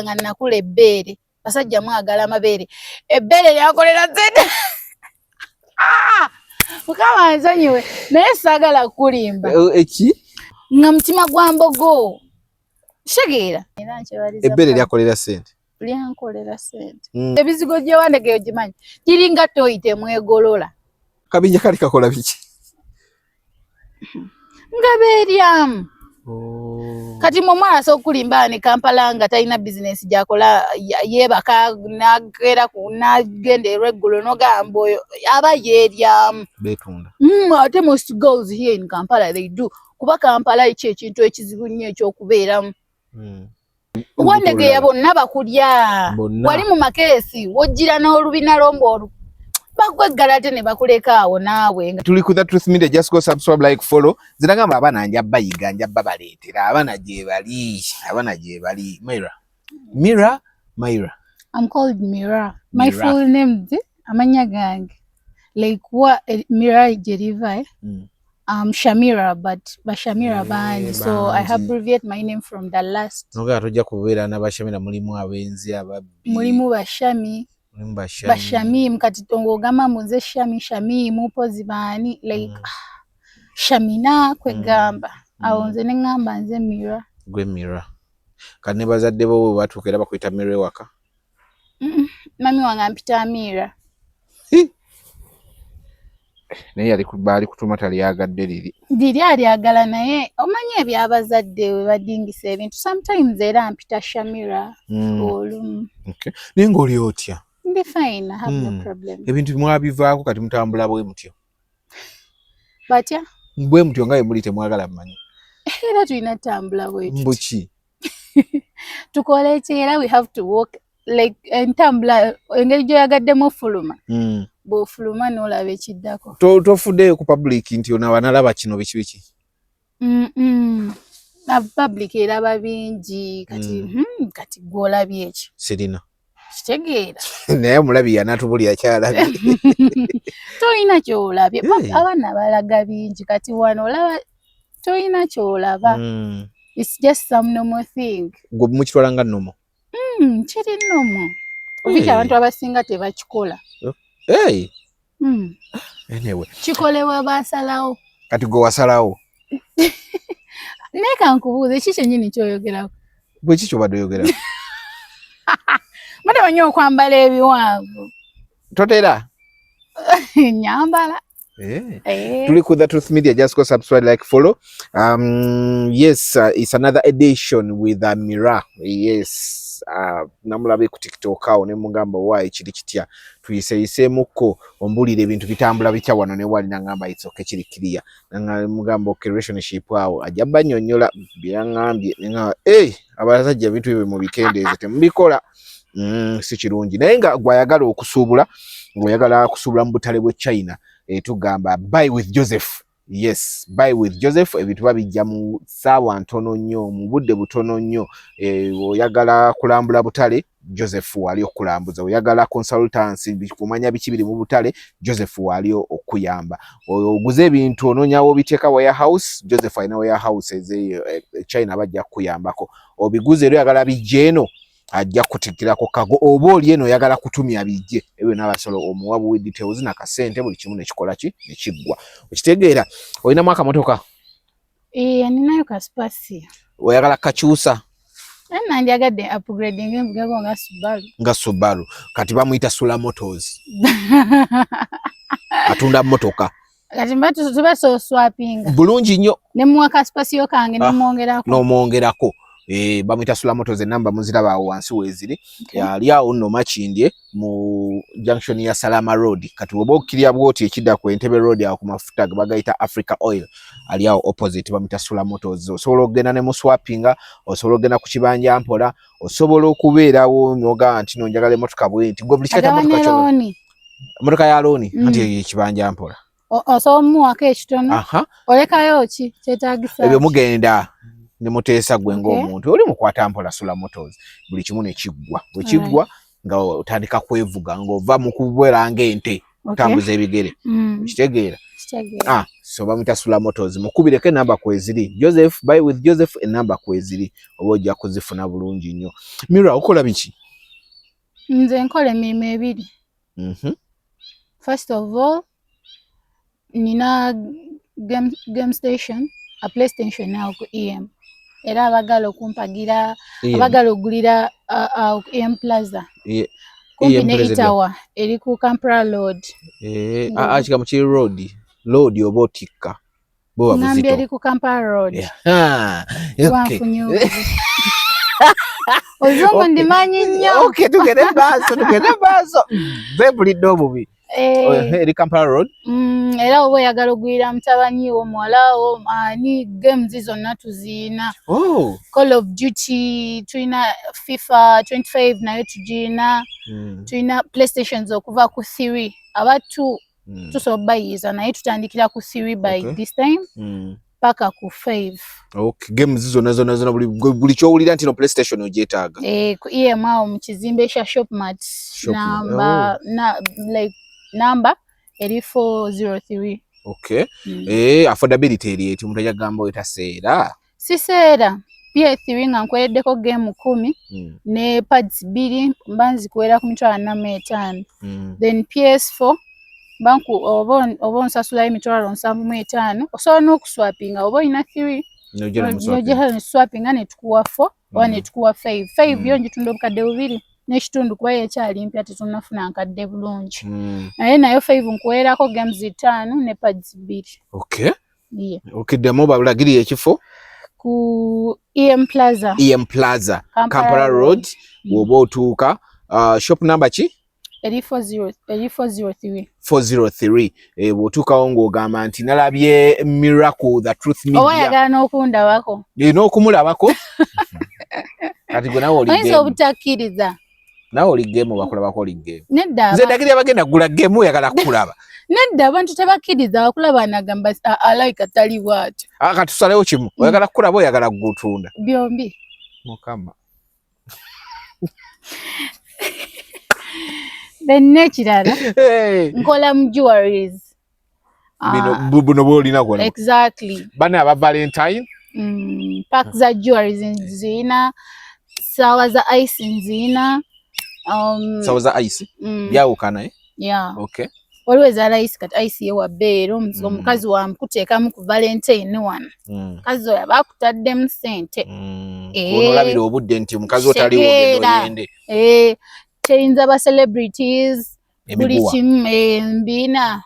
nga nakula ebbeere basajja mwagala amabeere ebbeere lyakolera zedde mukama nsonyiwe naye saagala kulimba eki nga mutima gwa mbogo shegeera ebbeere lyakolera sente lyankolera sente ebizigo gye wandegeyo gimanyi giringa toyite mwegolola kabinja kali kakola biki nga beeryamu kati mumwala sokulimba ne Kampala nga talina business gyakola yebaka nagenda irregular nogamba oyo aba yeeryamu betunda ate most girls here in Kampala they do kuba Kampala ekyo ekintu ekizibu nnyo ekyokubeeramu wandegeya bonna bakulya wali mu makeesi wojjira n'olubina lombo bagwegalate ne bakuleka awo naawe tuli ku The Truth Media. Just go subscribe, like, follow. Zinagamba abana njabba yiga njabba baleetera abana gye bali Mira. I'm called Mira. My full name is amanya gange like what Mira Jeriva Shamira but Bashamira band so I abbreviate my name from the last noga tojja kubeera na Bashamira mulimu abenzi ababbi mulimu Bashami Bashami kati ngogamba muze Shami mupozi bani like Shamina kwegamba awo nze nengamba nze Mira gwe Mira kane bazadde bo batukera bakwita Mira waka mami wange ampita Mira naye yali kubali kutuma taliyagadde liri alyagala naye omanye ebyabazadde we badingisa ebintu sometimes era ampita Shamira olumu naye ng'oli otya ndi fine I have no problem ebintu mwabivaako kati mutambula bwe mutyo batya bwe mutyo nga muli temwagala mmanyi era tulina tambula bwe mbuki tukole era we have to walk like entambula engeri gyoyagaddemu fuluma bw'ofuluma n'olaba ekiddako tofuddeyo ku public nti ona wanalaba kino biki public eraba bingi kati gw'olabye ekyo sirina kitegeera naye omulabi yanatubuli akyalabye toyina kyolabye abaana balaga bingi kati wano olaba toyina kyolaba it's just some normal thing gwe mukitwala nga nnomo kiri nnomo obiki abantu abasinga tebakikola anyway kikolebwa basalawo kati gwe wasalawo naye kankubuuze ki kyennyini kyoyogerako gwe ki kyobadde oyogera mata banyo okwambala ebiwanvu totera nyambala tuli ku The Truth Media. Just go subscribe, like, follow. Yes, it's another edition with Mira. Yes, namulabe ku TikTok awo ne mugamba why kiri kitya tuyise muko ombulire ebintu bitambula bitya wano ne wali nangamba it's okay kiri clear nanga mugamba okay relationship awo ajaba nyonyola byangambye nga abazajja bintu bye mu bikendeze temubikola si kirungi naye nga gwayagala okusuubula ngoyagala kusuubula mu butale bwe China tugamba buy with Joseph. Yes, buy with Joseph ebintu babijja mu ssaawa ntono nnyo mu budde butono nnyo oyagala kulambula butale Joseph wali okulambuza oyagala consultancy kumanya biki biri mu butale Joseph wali okuyamba oguze ebintu ononyawo biteeka warehouse Joseph alina warehouse China bajja kuyambako obiguze ryo yagala bijeno ajja kutikirako kago oba oli eno oyagala kutumya bijje ewe n'abasolo omuwabu with details na kasente buli kimu nekikola ki nekiggwa okitegeera olina mwaka motoka ninayo ka spasi oyagala kakyusa nandyagadde upgrading envugako nga Subaru kati bamuyita Sula Motors atunda motoka kati mbatu tubaso swapping bulungi nnyo ne mwaka spasi yo kange n'omwongerako bamuyita Sula Motors enamba muziraba awo wansi weziri yali awo nno Makindye mu junction ya Salama Road kati oba okkirya bwoti ekidda ku Entebbe Road awo ku mafuta bagayita Africa Oil ali awo opposite bamuyita Sula Motors osobola okugenda ne mu swappinga osobola okugenda ku kibanja mpola osobola okubeerawo noga nti nonjagala emotoka bwenti gwe buli kikata motoka ya looni nti ekibanja mpola osobola muwaka ekitono olekayo ki kyetaagisa ebyo mugenda ne muteesa gwe ng'omuntu oli mukwata mpola Sula Motors buli kimu ne kiggwa bwe kiggwa nga otandika kwevuga ng'ova mu kubwera ng'ente otambuza ebigere kitegeera so bamita Sula Motors mukubireko enamba kweziri Joseph buy with Joseph enamba kweziri oba ojja kuzifuna bulungi nnyo. Mira okola biki? Nze nkola emirimu ebiri. First of all, nina game station, a PlayStation now ku EM. Era abagala okumpagira, abagala ogulira EM Plaza. Kumpi ne Itawa, eri ku Kampala Road. Achika muchi road oba otikka. Bo wabuzito. Ngambi eri ku Kampala Road. Okay. Ozungu ndimanyi nnyo. Okay, tugende baso. Zebulidde obubi. Eri Kampala Road. Era oba oyagala ogulira mutabanyi wo muwalawo ani games zonna tuziina. Call of Duty, tulina FIFA 25 nayo tugina. Tulina PlayStations okuva ku 3. Abatu tusobola bayiza naye tutandikira ku 3 by this time. Paka ku 5. Okay, games zonna buli kyowulira nti no PlayStation ogyetaaga. Ku EMA mu kizimbe kya Shopmart number eri 403. Okay. Affordability eri eti omuntu yagamba etaseera. Siseera. PS3 nga nkwereddeko game 10 ne pads 2 mbanzi kuwera ku $45. Then PS4 banku oba onsasulayo $75 osobola n'okuswapinga oba olina 3 nojja swapinga ne tukuwa 4 oba ne tukuwa 5. 5 yo ngitunda obukadde 2 n'ekitundu kuba yekyali mpya tetunnafuna nkadde bulungi. Nayo 5 nkuweerako games 5 ne pads 2. Okay. Okiddemu balagiriye ekifo? Ku EM Plaza. Kampala Road. Woba otuuka. Shop number ki? Eri 403. 403. Bw'otuukawo ng'ogamba nti nalabye Miracle the Truth Media. Oba yagala n'okundabako. N'okumulabako? Kati gwe nawe oli game. Oyinza obutakkiriza. Nawe oli game bakulabako oli game. Nedda. Nze ndagirira abagenda kugula game oyagala kulaba. Nedda abantu tebakkiriza bakulaba nagamba alayika tali bw'atyo. Katusalewo kimu. Oyagala kulaba oyagala gutunda. Byombi. Mukama. Then nekirala. Nkola mu jewelries. Buno bwolina gona. Exactly. Bana aba Valentine. Pack za jewelries nzina. Sawa za ice nzina. Sawa za ice? Byawukana eh? Yeah. Okay. Always a ice kat ice ye wa beero omukazi wa mkuteekamu ku Valentine one. Kazi oyo bakutaddemu ssente. Olabira obudde nti omukazi otali wogendo yende. Kyayinza ba celebrities buli kimu mbiina.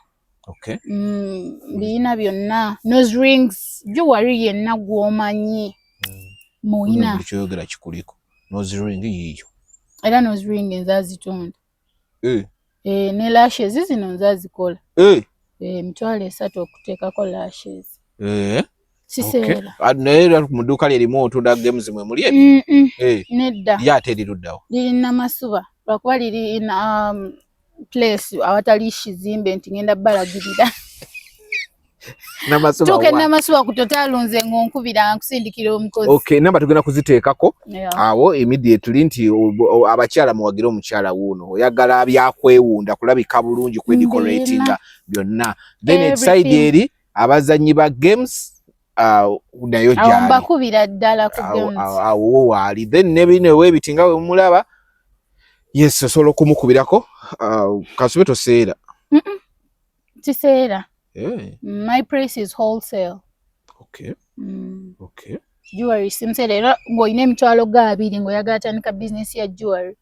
Okay. Mbiina byonna. Nose rings jewelry yenna gw'omanyi. Muina. Buli kyoyogera kikuliko. Nose ring yiyo. Era nose ring nzazitunda. Ne lashes zino nzazikola. $3 okuteekako lashes. Siseera. Naye mu dduuka lyerimu otunda games mwe muli nedda. Lyate liruddawo. Liri Namasuba. Lwakuba liri in place awatali kizimbe nti ngenda balagirira. Namasuba. Tuke Namasuba kutotalunze ngonkubira nkusindikira omukozi. Okay, namba tugenda kuziteekako. Awo immediately nti abakyala muwagira omukyala wuno oyagala byakwewunda kulabika bulungi kwe decoratinga byonna. Then side eri abazanyi ba games nayo jali. Awo mbakubira ddala ku games. Awo wali. Then nebine webitinga we mulaba. Yes, solo kumukubirako. Kasube toseera. Tiseera. My price is wholesale. Okay. Okay. Jewelry simsere ngoine emitwalo ga 2 ngoyagala atandika business ya jewelry.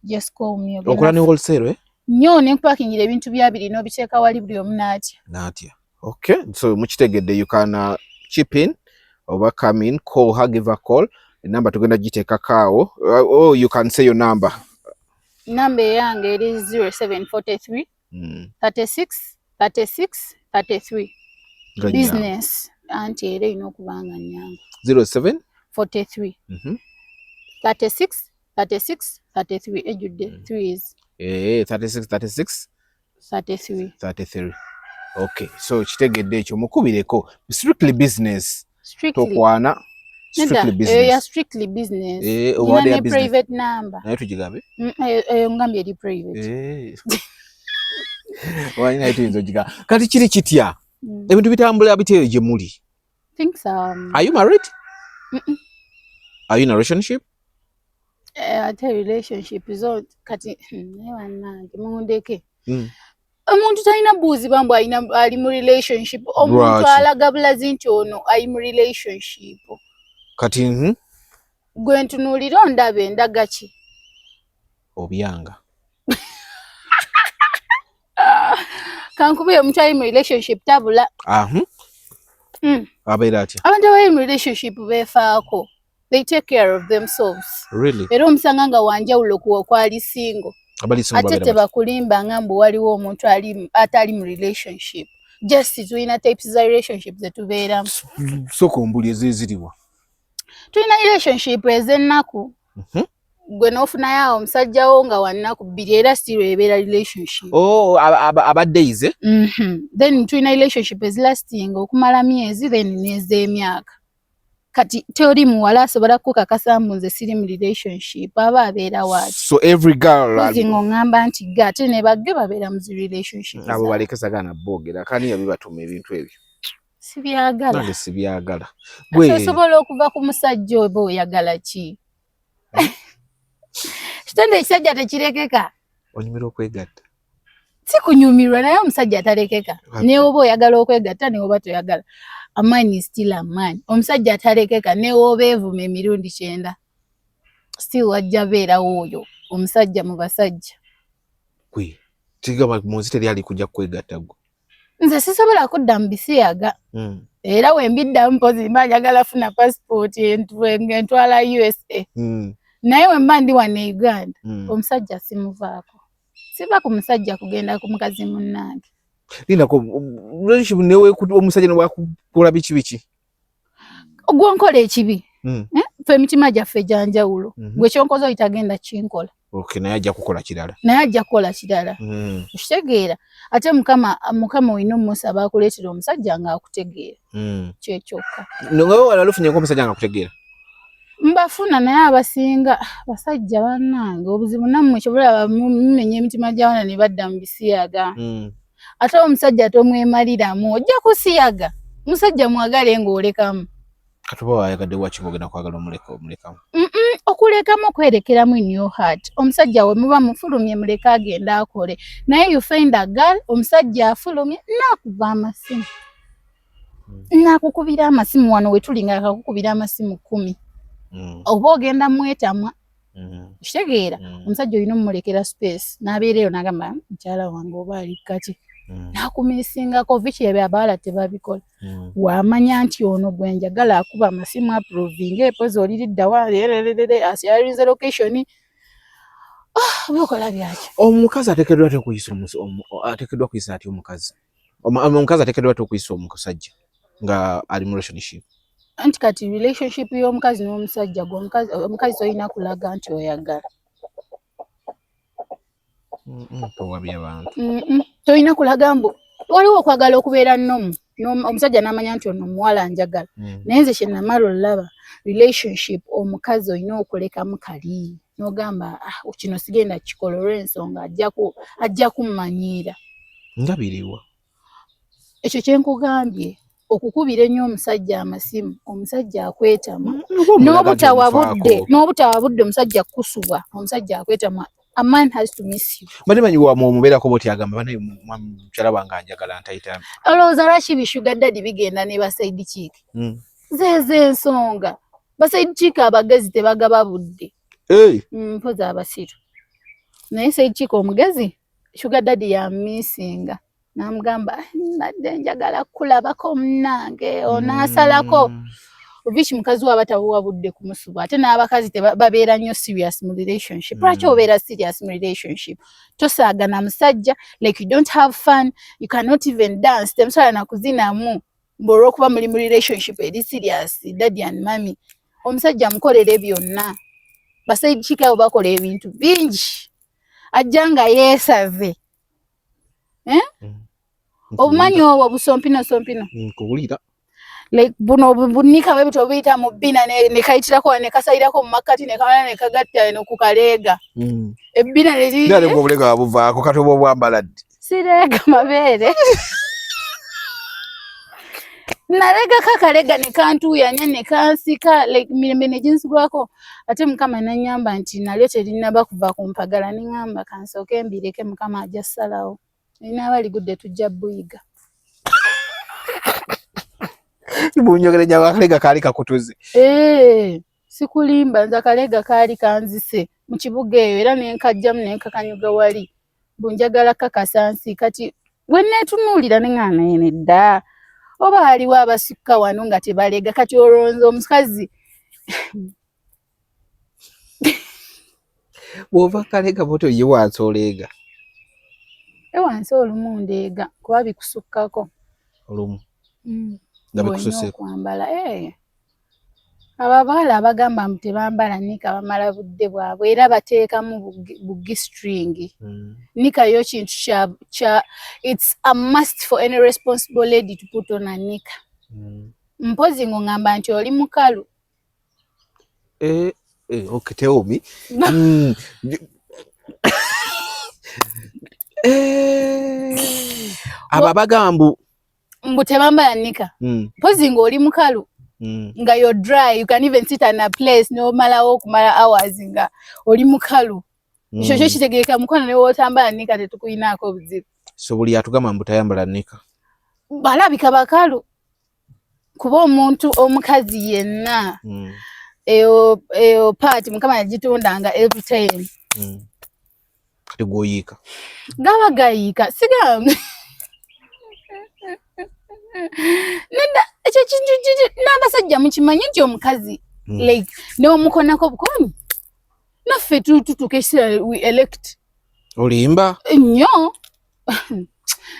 Just call me. Okola ni wholesale eh? Nnyo ne mpakingira ebintu bya 2 n'obiteeka wali buli omu n'atya. Okay. So mukitegedde you can chip in or come in, call her, give a call. The number tugenda giteeka kaawo. Oh, you can say your number. Number yange is 0743 36 36 33. Business anti era ino kubanga nyangu 07 43 36 36 33 ejudde 3 is 36 33. Okay, so kitegedde ekyo mukubireko strictly business. Tokwana strictly business. Strictly business. Owade ya business. Private number. Nayo tugigabe? Ngambye edi private. Wanyina tuyinza ogiga. Kati kiri kitya ebintu bitambula biteyo gye muli. Think so. Are you married? Are you in a relationship? Ate relationship zo kati wanange mundeke. Omuntu talina buuzi bambu ali mu relationship. Omuntu alaga bulazi nti ono ali mu relationship. Kati gwe ntunuulira ondabe ndaga ki? Obyanga. Kankube omuntu ali mu relationship tabula. Abeera atya? Abantu abali mu relationship beefaako. They take care of themselves. Really? Era omusanga nga wanjawulo kwali single. Ate tebakulimba nga mbu waliwo omuntu atali mu relationship. Just tulina types za relationship zetubeeramu. Soko mbuli ezeziriwa. Tulina relationship ez'ennaku. Gwe n'ofunayo omusajja wo nga wannaku bbiri era still ebeera relationship. Oh, abaddays. Then tulina relationship ezilasting okumala myezi then n'ez'emyaka. Kati teori muwala asobola kukakasa mbu nze siri mu relationship aba abeera waati. So every girl Kuzingo ngamba nti gate ne bagge babeera mu relationship. Abo balekesagana boogera kani yabibatuma ebintu ebyo. Sibyagala. Nange sibyagala. Gwe osobola okuva ku musajja oba oyagala ki? Kitende ekisajja tekirekeka. Onyumira okwegatta. Si kunyumirwa naye omusajja atalekeka. Ne oba oyagala okwegatta ne oba toyagala. A man is still a man. Omusajja atalekeka ne oba evume emirundi 9. Still wajja beera oyo. Omusajja mu basajja. Kwe. Tigaba muzi teri ali kujja kwegatta gwo. Nze sisobola kudda mu bisiyaga. Era wembiddamu mpozi mba njagala funa passport entwala USA. Naye wemba ndi wano e Uganda. Omusajja simuvaako. Siva ku musajja kugenda ku mukazi munnange. Linako relationship newe omusajja ne wakukola biki? Ogwonkola ekibi. Fe emitima gyaffe gyanjawulo. Gwe kyonkozo itagenda kinkola. Okay, naye ajja kukola kirala. Okitegeera. Ate mukama oyina omusaba akuleetera omusajja nga akutegeera. Kyekyoka. Nonga wala lufunye ko omusajja nga akutegeera. Mbafuna naye abasinga basajja bannange obuzibu nammwe kyobola mumenya emitima gy'abaana ne badda mu bisiyaga. Ate omusajja tomwemaliramu ojja kusiyaga. Musajja mwagale ng'olekamu. Katuba wayagadde wakibogenda kwagala omulekamu. Okulekamu okwerekeramu in your heart. Omusajja we muba mufulumye muleka agenda akole. Naye you find a girl omusajja afulumye nakuba amasimu. Nakukubira amasimu wano we tulinga akakukubira amasimu 10. Oba ogenda mwetamwa. Kitegeera omusajja olina omulekera space n'abeereyo n'agamba mukyala wange oba ali kati. Nakumisingako viki ebyo abawala tebabikola. Wamanya nti ono gwe njagala akuba amasimu approving epozi oliridda wa asyarinze location. Bikola byaki. Omukazi ateekeddwa ateekeddwa kuyisa ati omukazi. Omukazi ateekeddwa okuyisa omusajja nga ali mu relationship. Anti kati relationship y'omukazi n'omusajja omukazi olina kulaga nti oyagala. Towabya abantu. Tolina kulaga mbu waliwo okwagala okubeera nnomu. Omusajja n'amanya nti ono omuwala njagala. Naye nze kye namala olaba relationship omukazi olina okulekamu kali. N'ogamba kino sigenda kikola olw'ensonga ajja kummanyiira. Ngabiriwa. Ekyo kye nkugambye. Okukubira ennyo omusajja amasimu omusajja akwetama n'obutawa budde omusajja kusubwa omusajja akwetama. A man has to miss you. Manyi wa mubeerako boti agamba bane mukyala wange njagala ntayita. Olowooza lwaki bishuga daddy bigenda ne basayidi kiiki? Zeeze ensonga. Basayidi kiiki abagezi tebagaba budde. Mpoza abasiru. Naye sayidi kiiki omugezi shuga daddy ya missinga. Namugamba nadde njagala kulabako munnange onaasalako. Viki mukazi wa batabuwa budde kumusuba. Ate n'abakazi babeera nnyo serious mu relationship. Lwaki obeera serious mu relationship? Tosaagana musajja, like you don't have fun, you cannot even dance. Temusobola na kuzinamu olw'okuba muli mu relationship eri serious, daddy and mommy. Omusajja mukolere byonna. Basayidi kiiki abo bakola ebintu bingi. Ajja nga yeesaze. Obumanyi obwo busompino. Kuwulira. Like buno bunika bwe bitobita mu bina ne kayitirako ne kasayirako mu makati ne kamala ne kagatta eno ku kaleega. Ebbina liri. Ndale ngobulega abuvaako katobo bwambaladde. Sirega mabeere. nalega kakalega ne kantuya ne kansika like mirembe ne jinsi gwako ate mukama nanyamba nti nalyo terinaba kuva ku mpagala ningamba kansoke mbireke mukama ajja salawo ina bali gudde tujja buyiga Bunyogere nyawa kalega kali kakutuzi sikulimba nza kalega kali kanzise mu kibuga eyo era nenkajjamu nenkakanyuga wali bunjagala kakasansi kati wennetunuulira nengana ene dda oba aliwo abasikka wano nga tebalega kati olonzo omukazi bwova kalega boto ye wansi olega ewansi olumu ndeega kuba bikusukkako olumu nga bikususseko kwambala ababaala abagamba mbu tebambala nika bamala budde bwabwe era bateekamu bugi string nika yo kintu kya it's a must for any responsible lady to put on a nika mpozi ngamba nti oli mukalu okay tell me ababagambu mbu tebambala nika mpozi ng'oli mukalu nga you're dry you can even sit in a place no malawo kumala hours nga oli mukalu ekyo kitegeeka mukono ne wotambala nika tetukuyinaako obuzibu so buli atugamba mbu tayambala nika balabika bakalu kuba omuntu omukazi yenna eyo party mukama yagitundanga every time kati gwoyiika gaba gayiika sigambe nenda ekyo kintu n'abasajja mukimanyi nti omukazi like n'omukonako bukomi naffe tutuuka ekiseera we elect olimba nnyo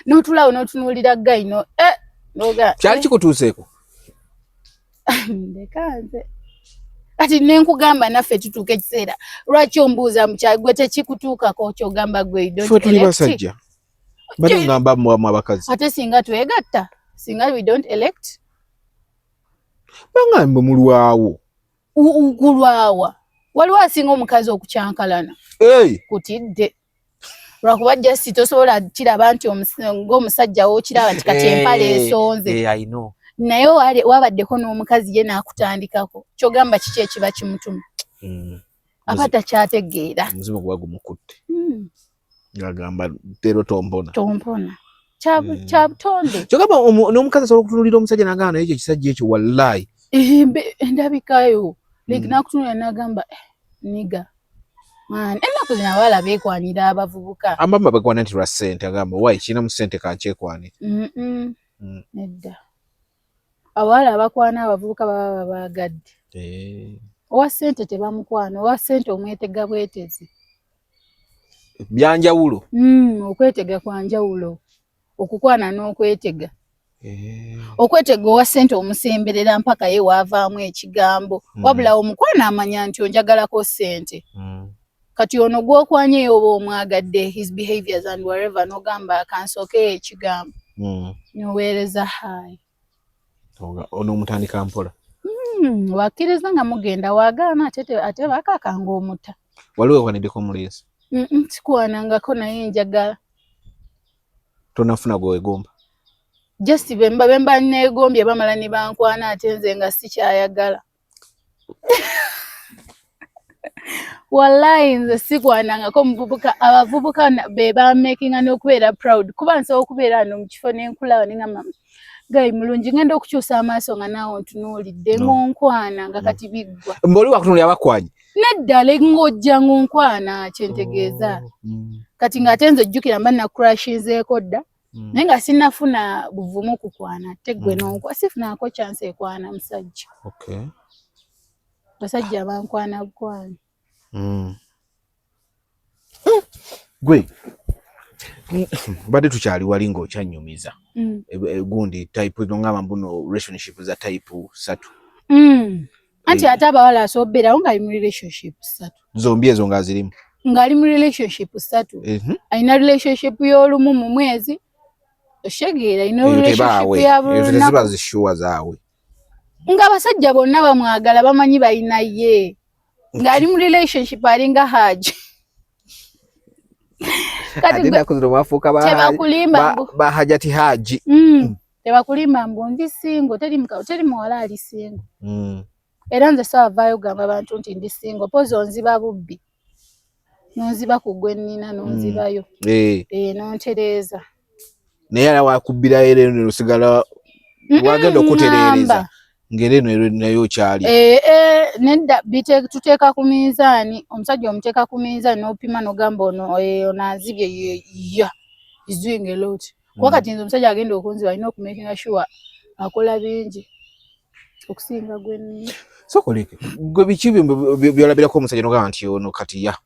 n'otulawo n'otunuulira gayino noga kyali kikutuuseeko ndekanze kati nenkugamba naffe tutuuka ekiseera lwaki ombuuza mukyali gwe tekikutuukako kyogamba gwe ffe tuli basajja bali ngamba mwamu abakazi ate singa twegatta singa we don't elect bangambe mulwawo ukulwawa waliwo asinga omukazi okukyankalana kutidde lwakuba just tosobola kiraba nti ng'omusajja wokiraba nti kati empale esonze naye wabaddeko n'omukazi ye n'akutandikako kyogamba kiki ekiba kimutuma aba takyategeera omuzimu guba gumukutte ngagamba tero tompona kya butonde kyogamba n'omukazi asobola okutunulira omusajja n'agamba naye ekyo ekisajja ekyo wallahi endabikayo like n'akutunulira n'agamba niga ennaku zino abaala beekwanira abavubuka ambamba bekwana nti lwa ssente agamba wayi kirina mu ssente kankyekwanira nedda abawala abakwana abavubuka baba babaagadde owa ssente tebamukwana owa ssente omwetega bwetezi byanjawulo okwetega kwa njawulo okukwana n'okwetega okwetega owa ssente omusemberera mpaka ye waavaamu ekigambo wabula omukwana amanya nti onjagalako ssente kati ono gwokwanye oba omwagadde his behaviors and whatever nogamba akansooke ekigambo noweereza hayi ono omutandika mpola wakkiriza nga mugenda waagaana ate bakakanga omuta waliwo ekwaniddeko omuleesi sikwanangako naye njagala tonafuna gwewegomba just bemba neegombye bamala ne bankwana ate nze nga sikyayagala wallahi nze sikwanangako muvubuka abavubuka be bamakinga n'okubeera proud kuba nsobola okubeera ano mu kifo n'enkulaba nengamba gayi mulungi ngenda okukyusa amaaso nga naawe ntunuulidde ng'onkwana nga kati biggwa mboli wakutunulira bakwanye neddala ng'ojja ng'onkwana kyentegeeza kati ng'ate nze ojjukira mba nakurashinzeeko dda naye nga sinnafuna buvumu kukwana teggwe n'onkwa sifunaako chance ekwana musajja basajja abankwana bukwanya gwe badde tukyali wali ng'okyanyumiza gundi type ngamba mbuno relationship za type 3 anti ate abawala asoberawo ng'ali mu relationship 3 zombi ezo ng'azirimu ng'ali mu relationship 3 alina relationship y'olumu mu mwezi oshegeera alina relationship ya ziba zishuwa zaawe ng'abasajja bonna bamwagala bamanyi balina ye ng'ali mu relationship alinga Haji kati ndakuzira mwafuka tebakulimba ba Hajati Haji tebakulimba mbu ndi singo teri muwala ali singo era nze saavaayo gamba abantu nti ndi singo pozi onziba bubbi nonziba ku gwe nnina nonzibayo nontereeza naye ala wakubbirayo era eno osigala wagenda okutereereza ngeri eno nayo kyali nedda tuteeka ku minzaani omusajja omuteeka ku minzaani n'opima n'ogamba ono azibye ya is doing a lot wakati nze omusajja agenda okunziba alina okumakinga sure akola bingi okusinga gwe nnina sokoleke gwe biki byolabirako omusajja n'ogamba nti ono kati ya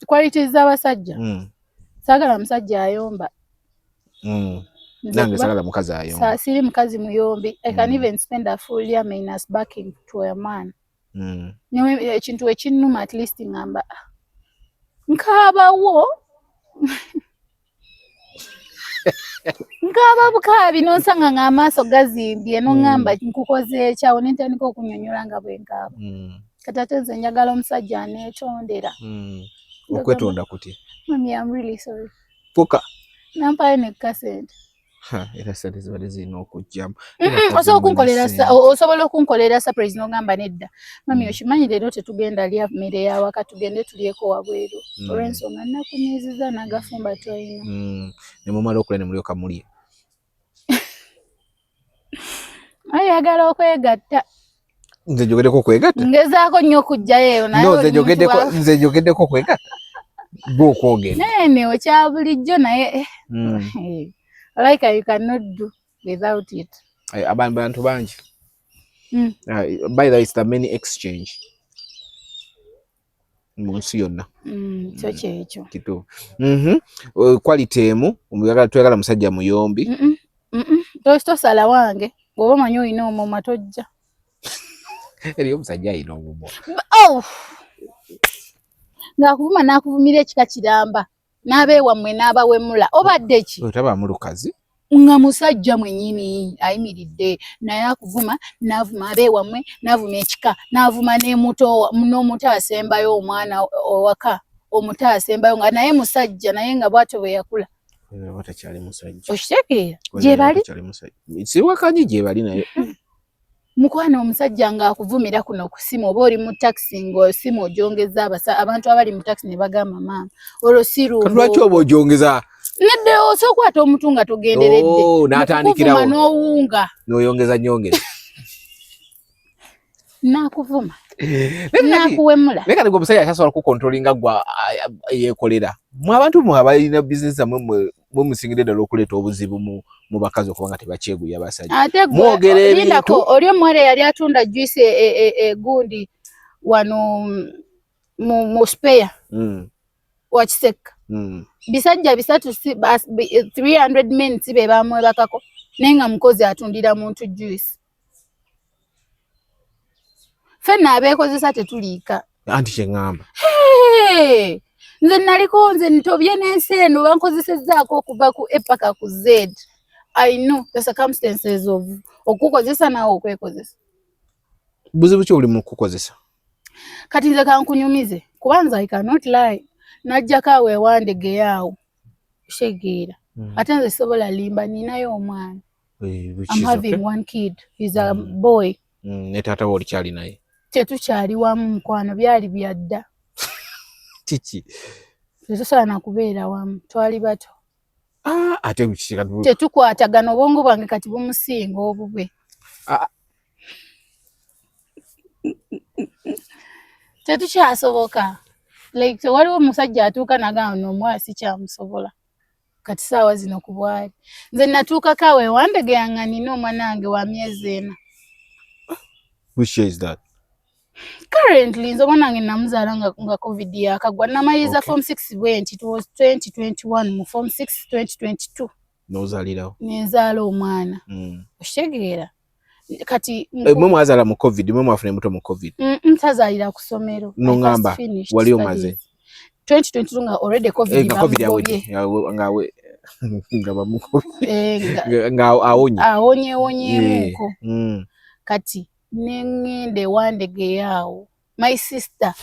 qualities z'abasajja saagala musajja ayomba nange saagala mukazi ayomba siri mukazi muyombi I can even spend a full year minus backing to a man ekintu ekinnuma at least ngamba nkaabawo nkaba bukaabi n'osanga ng'amaaso gazimbye n'ongamba nkukoze ekyawo n'entandika okunyonyola nga bwe nkaaba kati ate nze njagala omusajja aneetondera okwetonda kuti mami I'm really sorry fuka nampayo ne kasente era sente zibadde zirina okujjamu osobola okunkolera surprise n'ogamba nedda mami okimanyi leero tetugenda lya mmere yawaka tugende tulyeko wabweru olw'ensonga nnakunyiiziza n'agafumba toyina ne mumala okula ne mulyoka mulya ayagala okwegatta nze njogeddeko okwegatta ngezaako nnyo okujjayo nze njogeddeko okwegatta gwe okwogera nene okya bulijjo naye like you cannot do without it abantu bangi by the way it's the many exchange mu nsi yonna kyo kyekyo kituufu quality emu twagala musajja muyombi tosala wange bw'oba omanyi olina omuma tojja eriyo omusajja alina omuma ng'akuvuma n'akuvumira ekika kiramba n'abeewammwe n'abawemula obadde ki otabaamu lukazi nga musajja mwennyini ayimiridde naye akuvuma n'avuma abeewammwe n'avuma ekika n'avuma n'omuto asembayo omwana owaka omuto asembayo nga naye musajja naye nga bw'atyo bwe yakula takyali musajja okitegeera gye bali siwakanyi gye bali naye mukwana omusajja ng'akuvumira kuno ku ssimu oba oli mu takisi ng'osimu ogyongeza abantu abali mu takisi ne bagamba maama olwo sirungo lwaki oba ogyongeza nedde osookwata omutu nga togenderedde n'atandikirawo n'owunga n'oyongeza nyongeza n'akuvuma n'akuwemula naye kati gwe omusajja akyasobola kukontrolinga gwa yeekolera mwe abantu mwe abalina bizinesi amwe mwe musingire ddala okuleeta obuzibu mu bakazi okuba nga tebakyeguya basajja mwogera ebintu oli omuwala yali atunda juice egundi wano mu speya wakiseka bisajja bisatu 300 minutes be bamwebakako naye nga mukozi atundira muntu juice ffenna abeekozesa tetuliika anti kyeŋŋamba nze naliko nze ntobye n'ensi eno bankozesezzaako okuva ku epaka ku z I know the circumstances of okukozesa naawe okwekozesa buzibu ki oli mu kukozesa kati nze kankunyumize kubanza I cannot lie najjako awo ewandegeyaawo kitegeera ate nze sobola limba ninayo omwana I'm having one kid he's a boy ne taata we olikyali naye tetukyali wamu mukwano byali byadda kiki tetusobola nakubeera wamu twali bato ate tetukwatagana obwongo bwange kati bumusinga obubwe tetukyasoboka like tewaliwo omusajja atuuka nagamba n'omuwala sikyamusobola kati saawa zino ku bwali nze natuukako awo ewandegeyanga nina omwana wange wa myezi ena which year is that currently nze omwana wange namuzaala nga covid yakagwa namaliriza form 6 bwenti it was 2021 mu form 6 2022 nozaalirawo nenzaala omwana okitegeera kati mwe mwazaala mu covid mwe mwafuna muto mu covid tazaalira ku ssomero nongamba wali omaze 2022 nga already covid yawedde nga awonyewonyemuko kati nengende wandegeyaawo my sister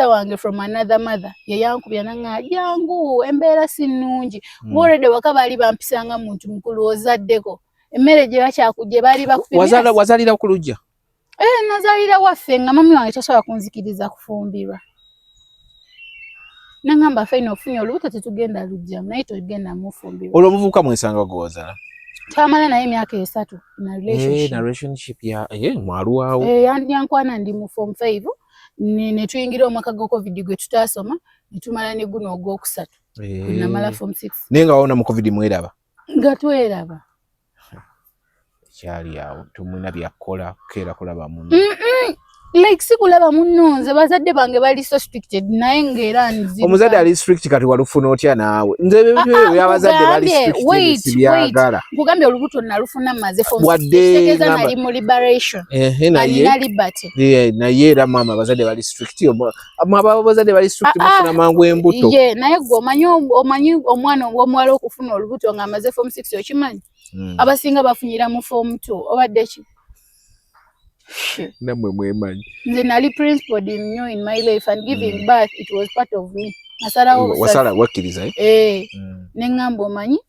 wange from another mother yayankubya nanga jangu embeera si nnungi already waka baali bampisanga muntu mukulu ozaddeko emmere gye bakyakujja bali bakupimira. Wazalira ku Luggya? Nazalira waffe nga mami wange tasobola kunzikiriza kufumbirwa. Nangamba fine ofunye olubuto tetugenda Luggya naye tugenda mufumbirwa. Olwo omuvubuka mwesanga gwe wazala? Twamala naye emyaka 3 na relationship. Na relationship ya mwaluwawo. Yankwana ndi mu form 5 ne tuyingira omwaka gwa COVID gwe tutasoma ne tumala ne guno ogwokusatu. Namala form 6. Nenga waona mu COVID mweraba? Nga tweraba. Kyali awo tumuna byakola kera kulaba munno. Like sikulaba munno nze bazadde bange bali so stricted naye ngera nzi. Omuzadde ali strict kati walufuna otya naawe? Nze ebintu ebyo byabazadde bali strict sibyagala. Nkugambye olubuto nalufuna maze form 6. Tegeza nali mu liberation. Naye liberty. Naye era mama bazadde bali strict. Abazadde bali strict mufuna mangu embuto. Naye gwe omanyi omwana w'omuwala okufuna olubuto nga amaze form 6 okimanyi? Abasinga bafunyira mu form 2 obadde ki? Namwe mwemanyi. Nze nali principled nnyo in my life and giving birth it was part of me. Wasala wakkiriza nengamba omanyi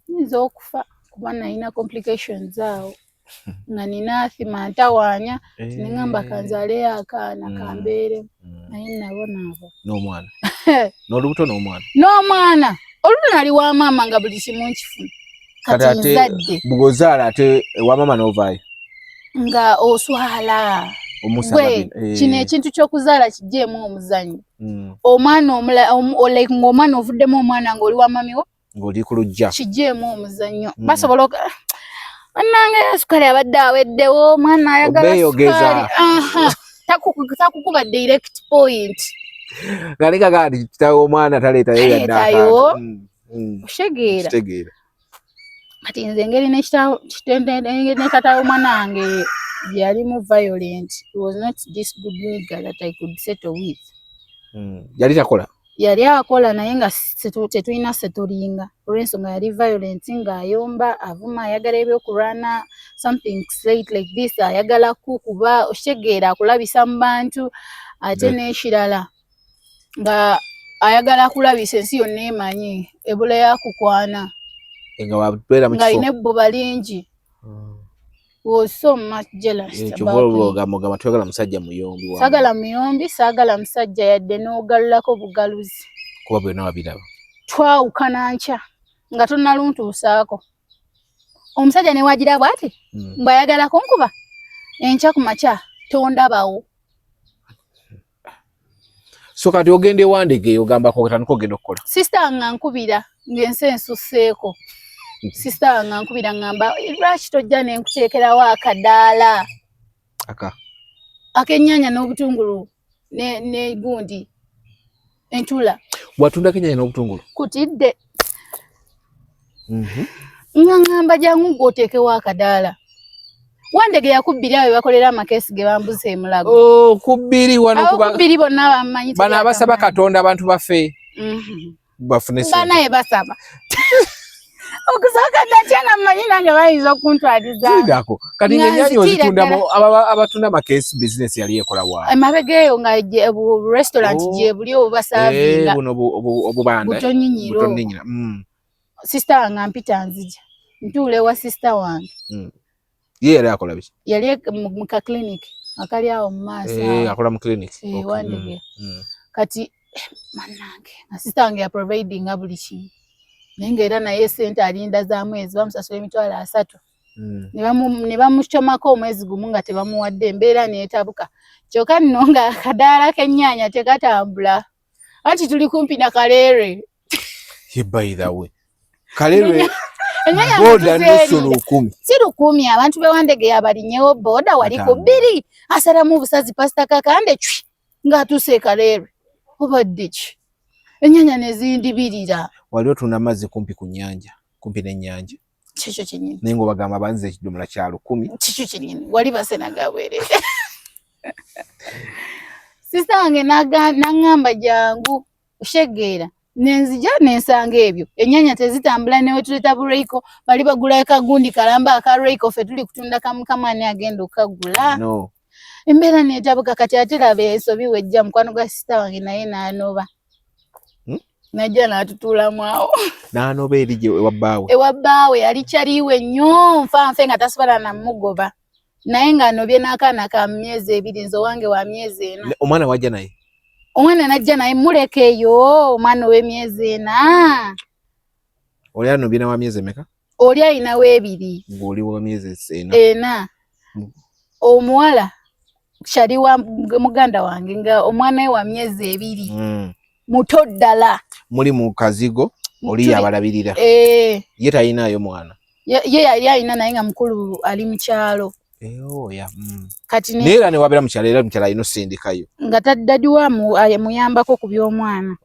nze okufa kuba nalina complications awo nga nina athima ntawaanya nengamba kanzaleyo akaana kambeere naye nabonaabo n'omwana n'olubuto n'omwana olubuto nali wa maama nga buli kimu nkifuna kati nzadde bugozaala ate wa maama n'ovaayo nga oswala kino ekintu ky'okuzaala kijeemu omuzannyo omwana like ng'omwana ovuddemu omwana ng'oli wa mami wo ng'oli ku Luggya kijeemu omuzannyo basobola bannange sukali abadde aweddewo omwana ayagala sukali takukuba direct point galeka kati kitawe omwana taleetayo yaddaakayo oshegeera kati nze engeri ne tata omwana wange yali mu violent. It was not this good nigga that I could settle with. Yali akola naye nga tetulina settlinga olw'ensonga yali violent nga ayomba avuma ayagala ebyokulwana something straight like this ayagala kukuba oshegeera akulabisa mu bantu ate n'ekirala nga ayagala kulabisa ensi yonna emanyi ebula yakukwana nga ine ebbuba lingi. Was so much jealous about twagala musajja muyombi sagala muyombi sagala musajja yadde n'ogalulako bugaluzi kuba bwe nawabiraba twawukana nkya nga tonnaluntuusaako omusajja ne wagira bw'ati mbwayagala kunkuba enkya ku makya tondabawo so kati ogende wandege ogambako katandika ogenda okukola sister nga nkubira ng'ensi ensusseeko sister nga nkubira ngamba lwaki tojja ne nkuteekerawo akadaala ak'ennyaanya n'obutungulu ne gundi entula watundako ennyaanya n'obutungulu kutidde nga ngamba jangu ng'oteekewo akadaala wandege yakubbira abe bakolera amakeesi ge bambuza emulago kubbiri wano kubbiri bonna bamanyi bano abasaba Katonda abantu baffe bafune banaye basaba okusooka natyanga mmanyi nange bayinza okuntwaliza zidako kati ng'ennyaanya ozitundamo abatunda amakeesi bizinesi yali ekola waawe emabegeeyo nga restaurant gye buli obubasavinga buno obubanda butonyinyiro sister wange ampita nzija ntuule wa sister wange ye yali akola biki yali mu ka clinic akali awo mu maaso akola mu clinic wandege kati mannange na sister wange ya providinga buli kimu naye ng'era naye sente alinda za mwezi bamusasula $300 ne bamucomako omwezi gumu nga tebamuwadde embeera neetabuka kyokka nno nga akadaala k'ennyaanya tekatambula anti tuli kumpi na Kaleere by the way Kaleere boda n'essolo 10 si 10 abantu bewandege yabalinyewo boda wali ku 2 asalamu busazi pasita kakande cwi ng'atuuse Kaleere obadde ki ennyaanya ne zindibirira wali otunda amazzi kumpi ku nnyanja kumpi n'ennyanja kikyo kinini naye ng'obagamba banze ekidomola kya 10 kikyo kinini wali basena gabwerere sister wange n'aŋŋamba jangu oshegeera nenzija nensanga ebyo ennyaanya tezitambula newe tuleta bureiko bali bagula kagundi kalamba aka reiko ffe tuli kutunda kamukamani agenda okagula embeera neetabuka kati ate laba ensobi wejja mukwano gwa sister wange naye n'anoba najja n'atutulamu awo n'anoba eri gye ewabbaawe yali kyaliwe nnyo nfanfe nga tasobola namugoba naye ng'anobye n'akaana ka myezi 2 nze owange wa myezi 4. omwana wajja naye omwana najja naye muleka eyo omwana ow'emyezi 4. oli anobye na wa myezi emeka? Oli alina weebiri ng'oli wa myezi 4. Omuwala kyali wa muganda wange nga omwana we wa myezi 2 muto ddala muli mu kazigo oli yabalabirira ye talinayo mwana ye yali alina naye nga mukulu ali mu kyalo kati neera ne wabera mu kyalo era mu kyalo alina osindikayo nga taddadi wa muyambako ku by'omwana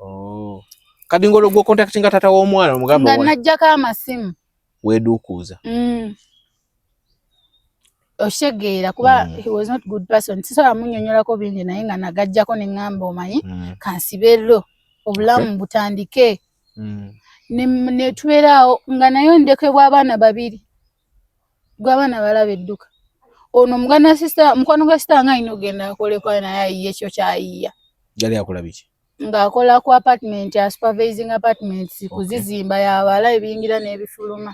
kadi ngolo gwo contact nga tata w'omwana omugamba nga najjako amasimu weduukuuza oshegeera kuba he was not good person sisobola munnyonnyolako bingi naye nga nagajjako ne ŋŋamba omanyi kansibello obulamu butandike ne tubeeraawo nga nayo ndekebwa abaana 2 gw'abaana balaba edduka ono mukwano gwa sita nga alina ogenda akolekwa naye ayiye ekyo kyayiya yali akola biki ng'akola ku apartment ya supervising apartments kuzizimba yabala ebiyingira n'ebifuluma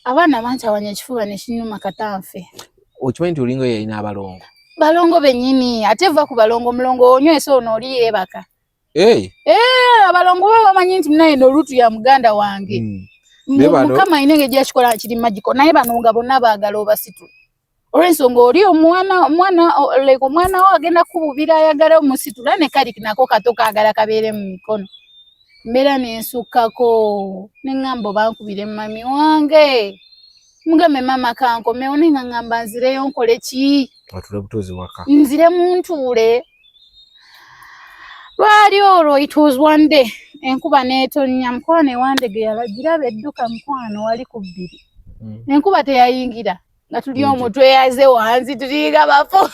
abaana bantawanya ekifuba ne kinnuma katanfe okimanyi nti olinga yalina abalongo balongo bennyini ate va ku balongo mulongo onywesa ono oli yeebaka abalongo baba bamanyi nti naye n'olutu ya muganda wange mukama alina engeri gyakikola kiri magiko naye bano nga bonna baagala obasitula olw'ensonga oli omwana wo agenda kububira ayagala omusitula ne kali nako kato kaagala kabeere mu mikono mbeera nensukkako ne ŋŋamba bankubire mami wange mugambe mama kankomewo ne nga ŋŋamba nzireyo nkole ki atule butuuzi waka nzire muntuule lwali olwo it was one day enkuba n'etonnya mukwano ewandege yalagiraba edduka mukwano wali ku 2 enkuba teyayingira nga tuli omwo tweyaze wansi tuliga bafo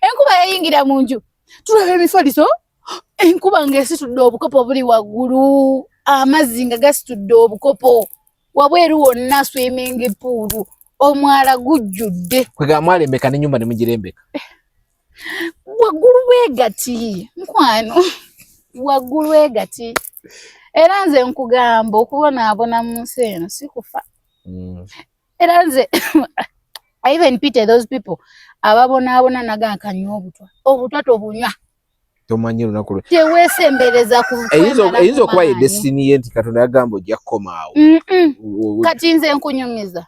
enkuba yayingira mu nju tulaba emifaliso enkuba ng'esitudde obukopo buli waggulu amazzi nga gasitudde obukopo wabweru wonna swimming pool omwala gujjudde kwega mwalembeka n'ennyumba ne mugirembeka waggulu bwegati mukwano waggulu egati era nze nkugamba okubonaabona mu nsi eno sikufa era nze I even pity those people ababonaabona nagakanywa obutwa tobunywa tomanyi lunaku lwe teweesembereza ku eyinza okuba ye destiny ye nti Katonda yagamba ojja kukomaawo kati nze nkunyumiza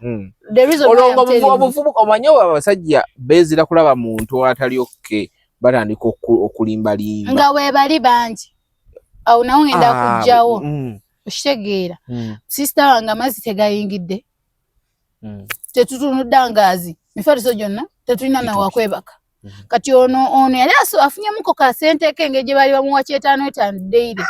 obuvubuka omanyi abasajja beezira kulaba muntu atali okke batandika okulimbalimba nga weebali bangi awo nawo ngenda kujjawo okitegeera sisita wange amazzi tegayingidde tetutunudde ngaazi mifaliso gyonna tetulina nawakwebaka kati ono yali afunyemuko kasente ke engeri gye bali bamuwa 5 daily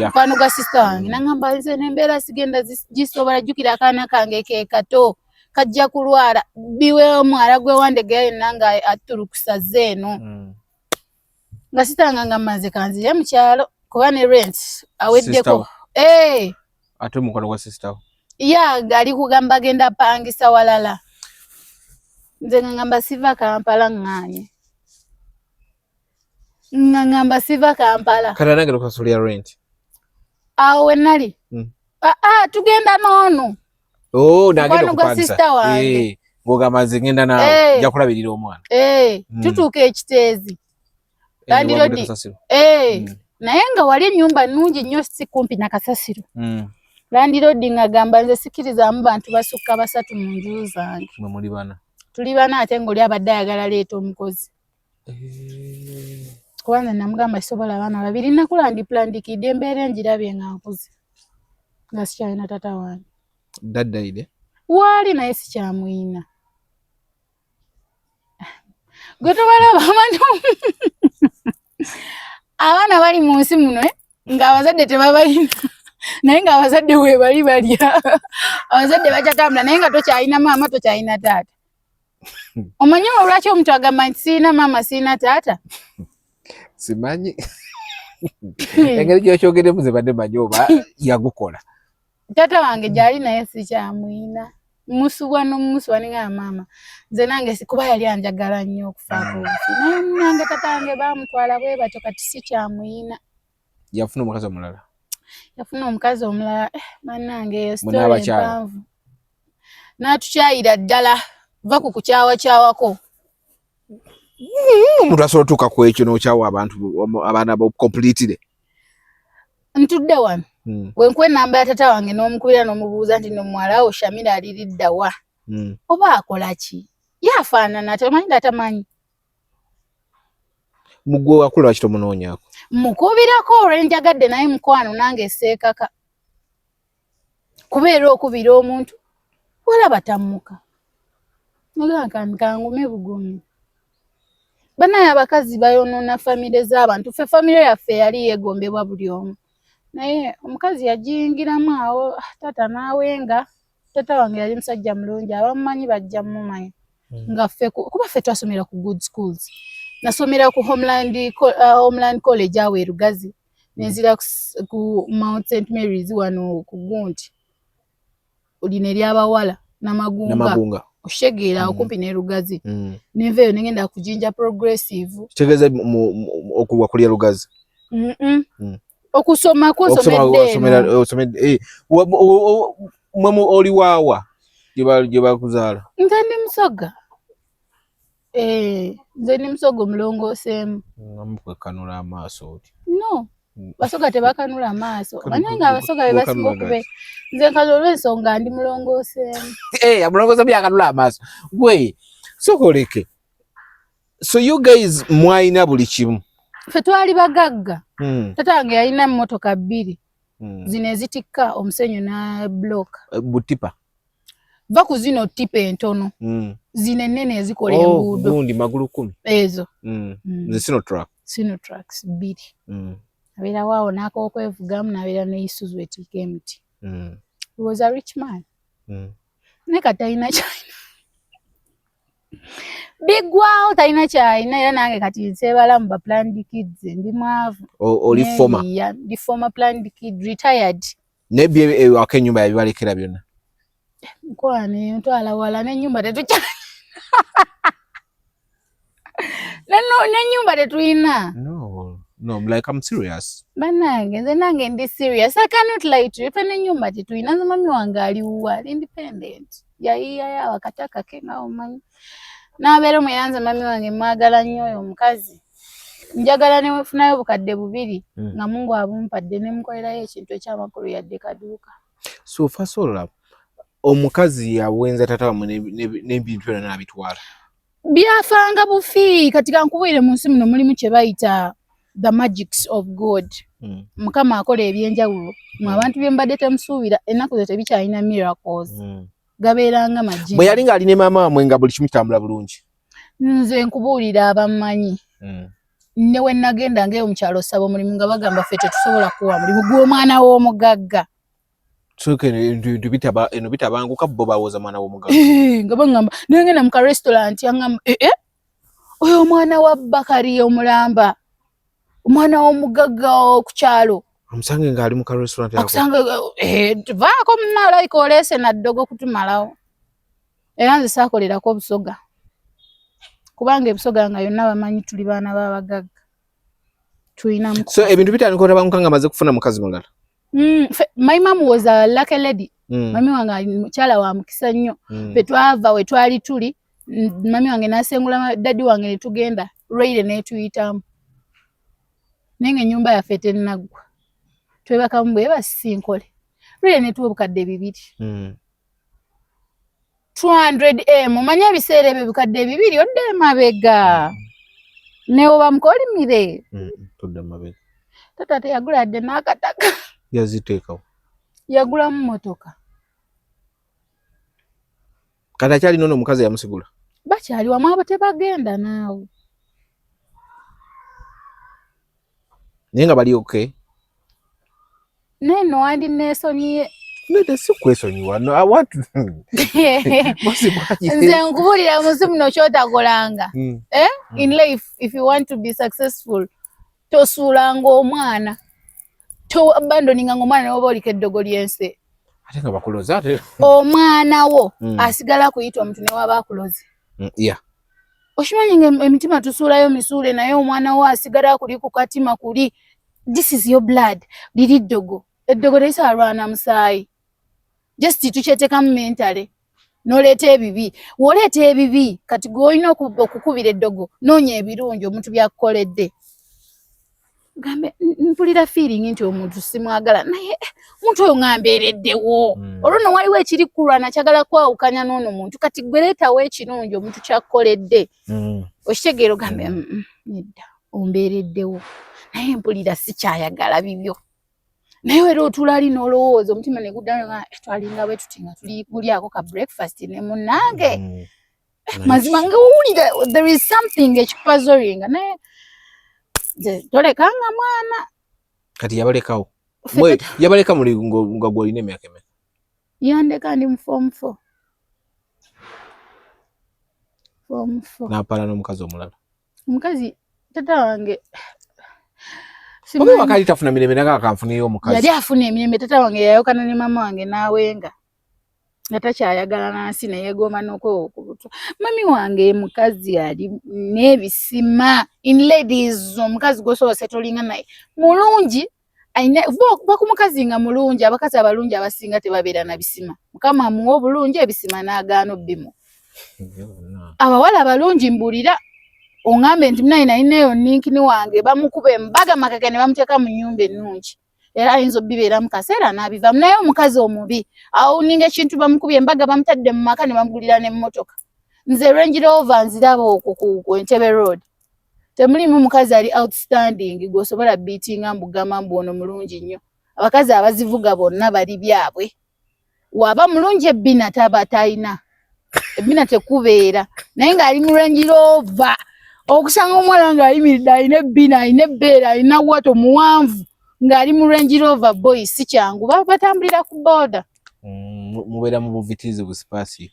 mukwano gwa sisita wange nagamba nze n'embeera sigenda gisobola jjukira akaana kange ke kato kajja kulwala biwe omwala gwe wandege yenna nga atulukusaze eno nga sisita wange ngamba nze kanzire mu kyalo kuba ne rent aweddeko ate mukwano gwa sisita ali kugamba genda pangisa walala nze ngamba siva Kampala nganye ngamba siva Kampala kana nange lokasulya rent awo wenali tugenda nono nagenda kupangisa ngogamba nze ngenda nawe nja kulabirira omwana tutuuka ekiteezi landirodi naye nga wali ennyumba nnungi nnyo si kumpi na kasasiro landirodi ngagamba nze sikirizaamu bantu basukka 3 mu nju zange mwe muli bana tuli bana ate ng'oli abadde ayagala leeta omukozi kubanza namugamba kisobola abaana 2 nakulandiplandikidde embeera engirabye nga nkuze nga sikyalina tata wange daddayide waali naye sikyamuyina gwe tobalaba abaana bali mu nsi muno ng'abazadde tebabalina naye ng'abazadde we bali balya abazadde bakyatambula naye nga tokyalina maama tokyalina taata omanyi olwaki omuntu agamba nti siina maama siina taata simanyi engeri gyokyogeremu ze badde manyi oba yagukola taata wange gyali naye sikyamuyina musubwa n'omusubwa ninga mama nze nange sikuba yali anjagala nnyo okufaako naye nange tatange bamutwala bwe batyo kati si kyamuyina. Yafuna omukazi omulala. Yafuna omukazi omulala bannange eyo story mpanvu. N'atukyayira ddala va ku kukyawakyawako. Omuntu asobola otuuka ku ekyo n'okyawa abaana bo completely. Ntudde wano. Wenkwe namba ya tata wange n'omukubira n'omubuuza nti n'omuwala wo Shamira aliridda wa? Oba akola ki? Yafaanana tamanyi tamanyi. Mugwe wakula lwaki tomunoonyaako? Mukubirako olwenjagadde naye mukwano nange seekaka. Kubeera okubira omuntu wala batammuka. Kangume bugumi. Banaye abakazi bayonoona famire z'abantu. Ffe famire yaffe yali yeegombebwa buli omu. Naye omukazi yagiyingiramu awo tata n'awenga. Tata wange yali musajja mulungi abamumanyi bajja mmumanyi. Nga ffe kuba ffe twasomera ku good schools. Nasomera ku Homeland College awe Rugazi. Nenzira ku Mount St. Mary's wano ku Gunti. Olina ery'abawala Namagunga. Oshegeera okumpi ne Rugazi. Neveyo nengenda kujinja progressive. Kitegeeza okuwa kulya Rugazi. Okusoma osomedde. Mwe oli waawa gye bakuzaala. Nze ndi Musoga. Nze ndi Musoga mulongooseemu. Namukwekanula amaaso oti. No. Basoga tebakanula amaaso. Banyanga abasoga be basinga okube. Nze kalolwa ensonga ndi mulongooseemu. Mulongooseemu yakanula amaaso. Gwe sokoleke. So you guys mwayina buli kimu. Ffe twali bagagga. Tata wange yalina emmotoka 2. Zino ezitikka omusenyu na block. Butipa. Va ku zino tipa entono. Zino ennene ezikola enguudo. Gundi magulu 10. Ezo. Ze Sinotrack. Sinotracks 2. Abeera waawo n'akokwevugamu n'abeera ne Isuzu etika emiti. He was a rich man. Ne katalina kyalina. Big wow talina kyalina era nange kati nsebala mu ba planned kids ndi mwavu. Oli former. Ndi former planned kid retired. Nebye akenyumba yabibalekera byonna. Nkwane ntwala wala n'ennyumba tetukyalina. N'ennyumba tetulina. No, like I'm serious. Banange, nze nange ndi serious. I cannot lie to you. Pene nyumba tetulina nze mami wange aliwa independent. Yayiya yawa kataka ke nga omanyi. N'abeera muyanza mami wange mwagala nnyo oyo omukazi. Njagala ne wefunayo obukadde 2 nga Mungu abumpadde ne mukolerayo ekintu ekyamakulu yadde kaduuka. So first of all, omukazi yawenza tata wamwe n'ebintu byonna n'abitwala. Byafanga bufi kati kankubwire mu nsi muno mulimu kye bayita the magics of God. Mukama akola ebyenjawulo. Mu abantu bye mbadde temusuubira ennaku zo tebikyalina miracles. Gabeeranga majini. Bwe yali ng'ali ne maama wamwe nga buli kimu kitambula bulungi. Nze nkubuulira abamanyi. Ne we nagenda ng'eyo mu kyalo sabo mulimu nga bagamba ffe tetusobola kuwa mulimu gw'omwana w'omugagga. Soke eno bitabanguka bo bawoza mwana w'omugagga. Nga bangamba nengenda mu ka restaurant yangamba oyo omwana wa Bakari omulamba. Omwana w'omugagga ku kyalo. Amusange ng'ali mu ka restaurant yako. Akusanga vaako munala ikolese na ddogo kutumalawo. Era nze saakolerako Busoga. Kubanga Busoga nga yonna bamanyi tuli baana b'abagagga. Tulina mu. So ebintu bitandika otabanguka nga amaze kufuna mukazi mulala. My mom was a lucky lady. Mami wange mukyala wa mukisa nnyo. Fe twava we twali tuli mami wange n'asengula daddy wange ne tugenda raile ne tuyitamu. Nenge nyumba yaffe tennaggwa. Twebaka mbwe basinkole. Raile ne tuwa obukadde 2. 200 manya ebiseera ebyo bukadde 2 odde mabega. Ne oba mukolimire. Tudde mabega. Tata teyagula dde n'akataka. Yaziteekawo. Yagula mu motoka. Kati akyali nono omukazi yamusigula. Bakyali wamu abo tebagenda naawe. Naye nga bali okay. Neno andi nesonyiye. Nede si kwesonyiwa. No, I want to. Nze nkubulira musi muno kyotakolanga. In life, if you want to be successful, tosuulanga omwana. To abandoninga ng'omwana oba oliko eddogo lyense. ate nga bakuloza ate omwana wo asigala kuyita omuntu ne waba akuloze yeah oshimanyi nga emitima tusuulayo misuule naye omwana wo asigala kuli ku katima kuli this is your blood liri ddogo eddogo terisa alwana musaayi just tukyetekamu mentale noleeta ebibi woleeta ebibi kati gw'olina okukubira eddogo noonya ebirungi omuntu byakukoledde gambe mpulira feeling nti omuntu simwagala naye omuntu oyo ngambeereddewo olwo waliwo ekiri kulwana kyagala kwawukanya n'ono muntu kati gwe leetawo ekirungi omuntu kyakukoledde okitegeero gambe nedda ombeereddewo naye mpulira sikyayagala bibyo naye era otulali n'olowooza omutima ne guddayo twalinga bwe tuti nga tulikulyako ka breakfast ne munnange mazima ngawulira there is something ekikupazoringa naye tolekanga mwana kati yabalekawo yabaleka muli nga gwolina emyaka emeka yandeka ndi mu form 4 n'apala n'omukazi omulala omukazi tata wange oba wakali tafuna mirembe naga akanfuniyo omukazi yali afuna emirembe tata wange yayokana ne mama wange n'awenga nga takyayagala nansi neyegoma n'okwewokubutwa mami wange mukazi ali n'ebisima in ladies omukazi gwosobose tolinga naye mulungi baku mukazi nga mulungi abakazi abalungi abasinga tebabeera na bisima mukama muwa obulungi ebisima n'agaana obbimu abawala abalungi mbulira ongambe nti mnayi nalinayo ninkini wange bamukuba embaga makake ne bamuteeka mu nnyumba ennungi era ayinza obbibeera mu kaseera n'abivamu naye omukazi omubi awo ninga ekintu bamukubye embaga bamutadde mu maka ne bamugulira n'emmotoka nze Range Rover nziraba okwo ku Entebbe Road temulimu mukazi ali outstanding gwosobola beatinga mbugama mbu ono mulungi nnyo abakazi abazivuga bonna bali byabwe waba mulungi ebbina taba tayina ebbina tekubeera naye ng'ali mu Range Rover okusanga omuwala ng'ayimiridde alina ebbina alina ebbeera alina wato muwanvu ng'ali mu Range Rover boy si kyangu batambulira ku booda mubeera mu buvitizi busipasi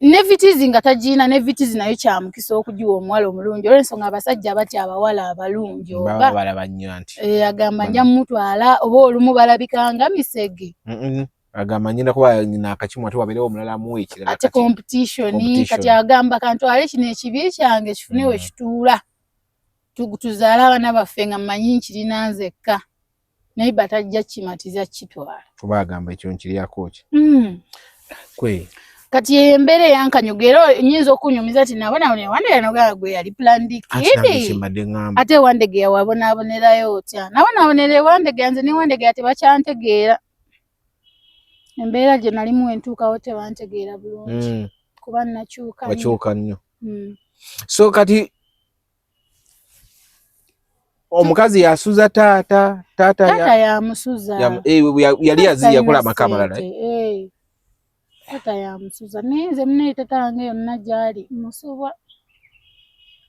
ne vitizi nga tagiina ne vitizi nayo kyamukisa okugiwa omuwala omulungi olw'ensonga abasajja batya abawala abalungi oba balaba nnyo nti agamba nja mutwala oba olumu balabikanga misege agamba nyina kuba nyina akakimu ate wabeerewo omulala amuwa ekirala ate competition kati agamba kantwale kino ekibi kyange kifune we kituula tuzaala abaana baffe nga mmanyi nkirina nzekka naye batajja kimatiza kitwala kuba agamba ekyo nkiryako ki kwe kati embere yankanyogero nyinza okunyumiza ati nabona Wandege nogala gwe yali planned ate Wandege yawabonaabonerayo otya nabonabonere Wandege nze ne Wandege ate bakyantegeera embeera gye nalimu entuukawo tebantegeera bulungi kuba nakyuka nnyo so kati omukazi yasuza taata yamusuza yali azi yakola amaka amalala taata yamusuza naye nze munaye taata wange yonna gyali musubwa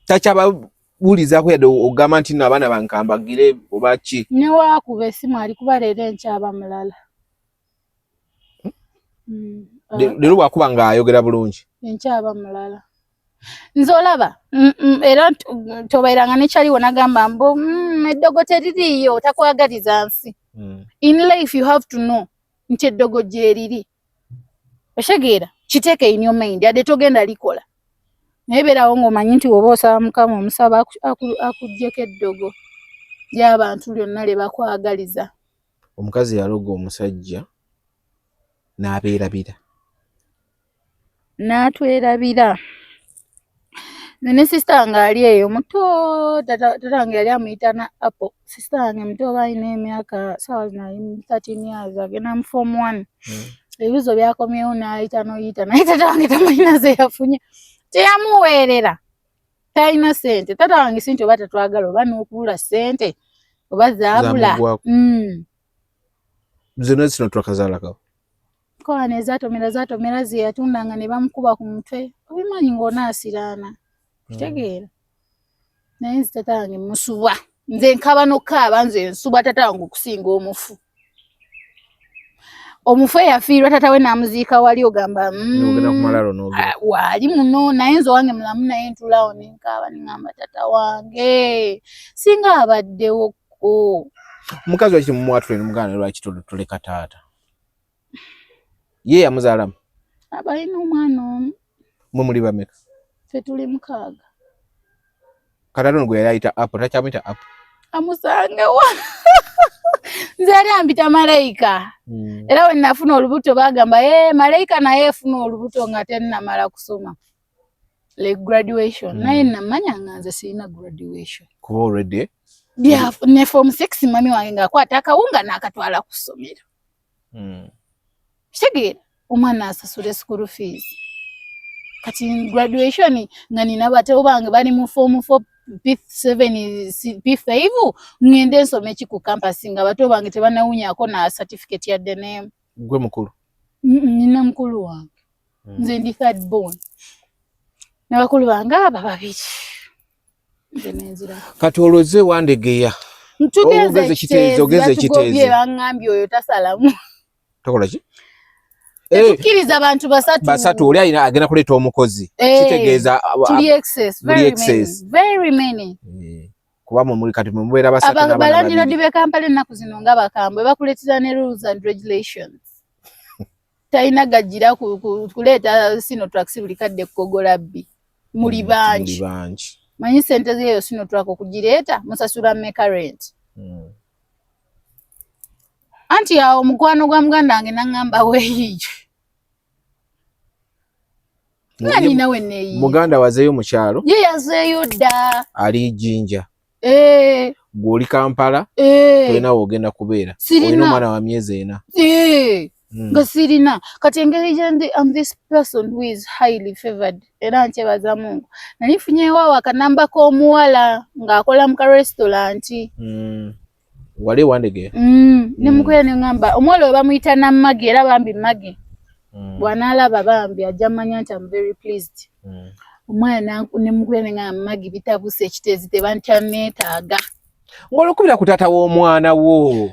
takyababuulizaako yadde ogamba nti nno abaana bankambagire oba ki ne waakuba essimu ali kuba leero enkyaba mulala leero bwakuba ng'ayogera bulungi enkyaba mulala nze olaba era tobeeranga nekyaliwo nagamba mbu eddogo teririiyo takwagaliza nsi in life you have to know nti eddogo gyeriri oshegeera kiteeke in your mind ade togenda likola naye beerawo ng'omanyi nti woba osaba mukama omusaba akuggyeko eddogo ly'abantu lyonna lye bakwagaliza omukazi yaloga omusajja n'abeerabira n'atwerabira ne sister wange ali eyo muto tata wange yali amuyita na Apple sister wange muto oba alina emyaka sawa zino 13 years agenda mu form 1 ebibuzo byakomyewo n'ayita n'oyita naye tata wange tamanyina ze yafunye teyamuweerera talina ssente tata wange sinti oba tatwagala oba n'okubula ssente oba zaabula zino zino twakazaalako koane zaatomera ze yatundanga ne bamukuba ku mutwe obimanyi ng'onaasiraana kitegeera naye nze tata wange musubwa nze nkaba n'okaaba nze nsubwa tata wange okusinga omufu eyafiirwa tata we n'amuziika wali ogamba waali muno naye nze owange mulamu naye ntulawo nenkaaba neŋŋamba tata wange singa abaddewoko omukazi wakiri mumwatule nemugana lwaki toleka taata Ye yamuzaalamu. Abalina omwana omu. Mwe muli bameka? Ffe tuli 6. Kataano gwe yali ayita Apple, takyamuyita Apple. Amusange wa. Nze yali ambita Malayika. Era we nafuna olubuto bagamba Malayika naye efuna olubuto nga tennamala kusoma. Like graduation. Naye namanya nga nze sirina graduation. Kuba already? Yeah, ne form 6 mami wange ng'akwata akawunga n'akatwala ku ssomero. Kitegeera omwana asasula school fees. Kati graduation nga nina batewo bange bali mu form 4 P7 P5 ngende nsome ki ku campus nga bato bange tebanawunyako na certificate ya DNM. Gwe mukulu? Nina mukulu wange. Nze ndi third born. N'abakulu bange babiri. Kati oloze Wandegeya. Ogeze kiteezi. Bangambye oyo tasalamu. Tokola ki? Tukiriza abantu basatu oli alina agenda kuleeta omukozi. Kitegeeza tuli excess, very many. Kuba mu muli kati mubeera basatu n'abaana babiri. Abalandira be Kampala ennaku zino nga bakambwe bakuleetera ne rules and regulations. Talina gajjira kuleeta Sinotrax buli kadde kukogola bbi. Muli bangi. Manyi sente zeyo Sinotrax okugireeta musasula mmeka rent. Anti awo omukwano gwa muganda wange n'angamba weeyiyo. Nani nawe neeyiyo. Muganda wazeeyo mu kyalo? Ye yazeeyo dda. Ali Jinja. Gw'oli Kampala? Tolina w'ogenda kubeera. Olina omwana wa myezi 4. Nga sirina. Kati engeri gye I'm this person who is highly favored. Era nkyebaza Mungu. Nanifunyeewo akanamba k'omuwala ng'akola mu ka restaurant. Wali Wandegeya? Ne mukwera ne ngamba omuwala we bamuyita Nammagi era bambi Magi. Bw'anaalaba bambi ajja mmanya nti I'm very pleased. Omwana ne mukwera ne ngamba Magi bitabuse ekiteezi tebantyanneetaaga. Ng'olukubira ku taata w'omwana wo.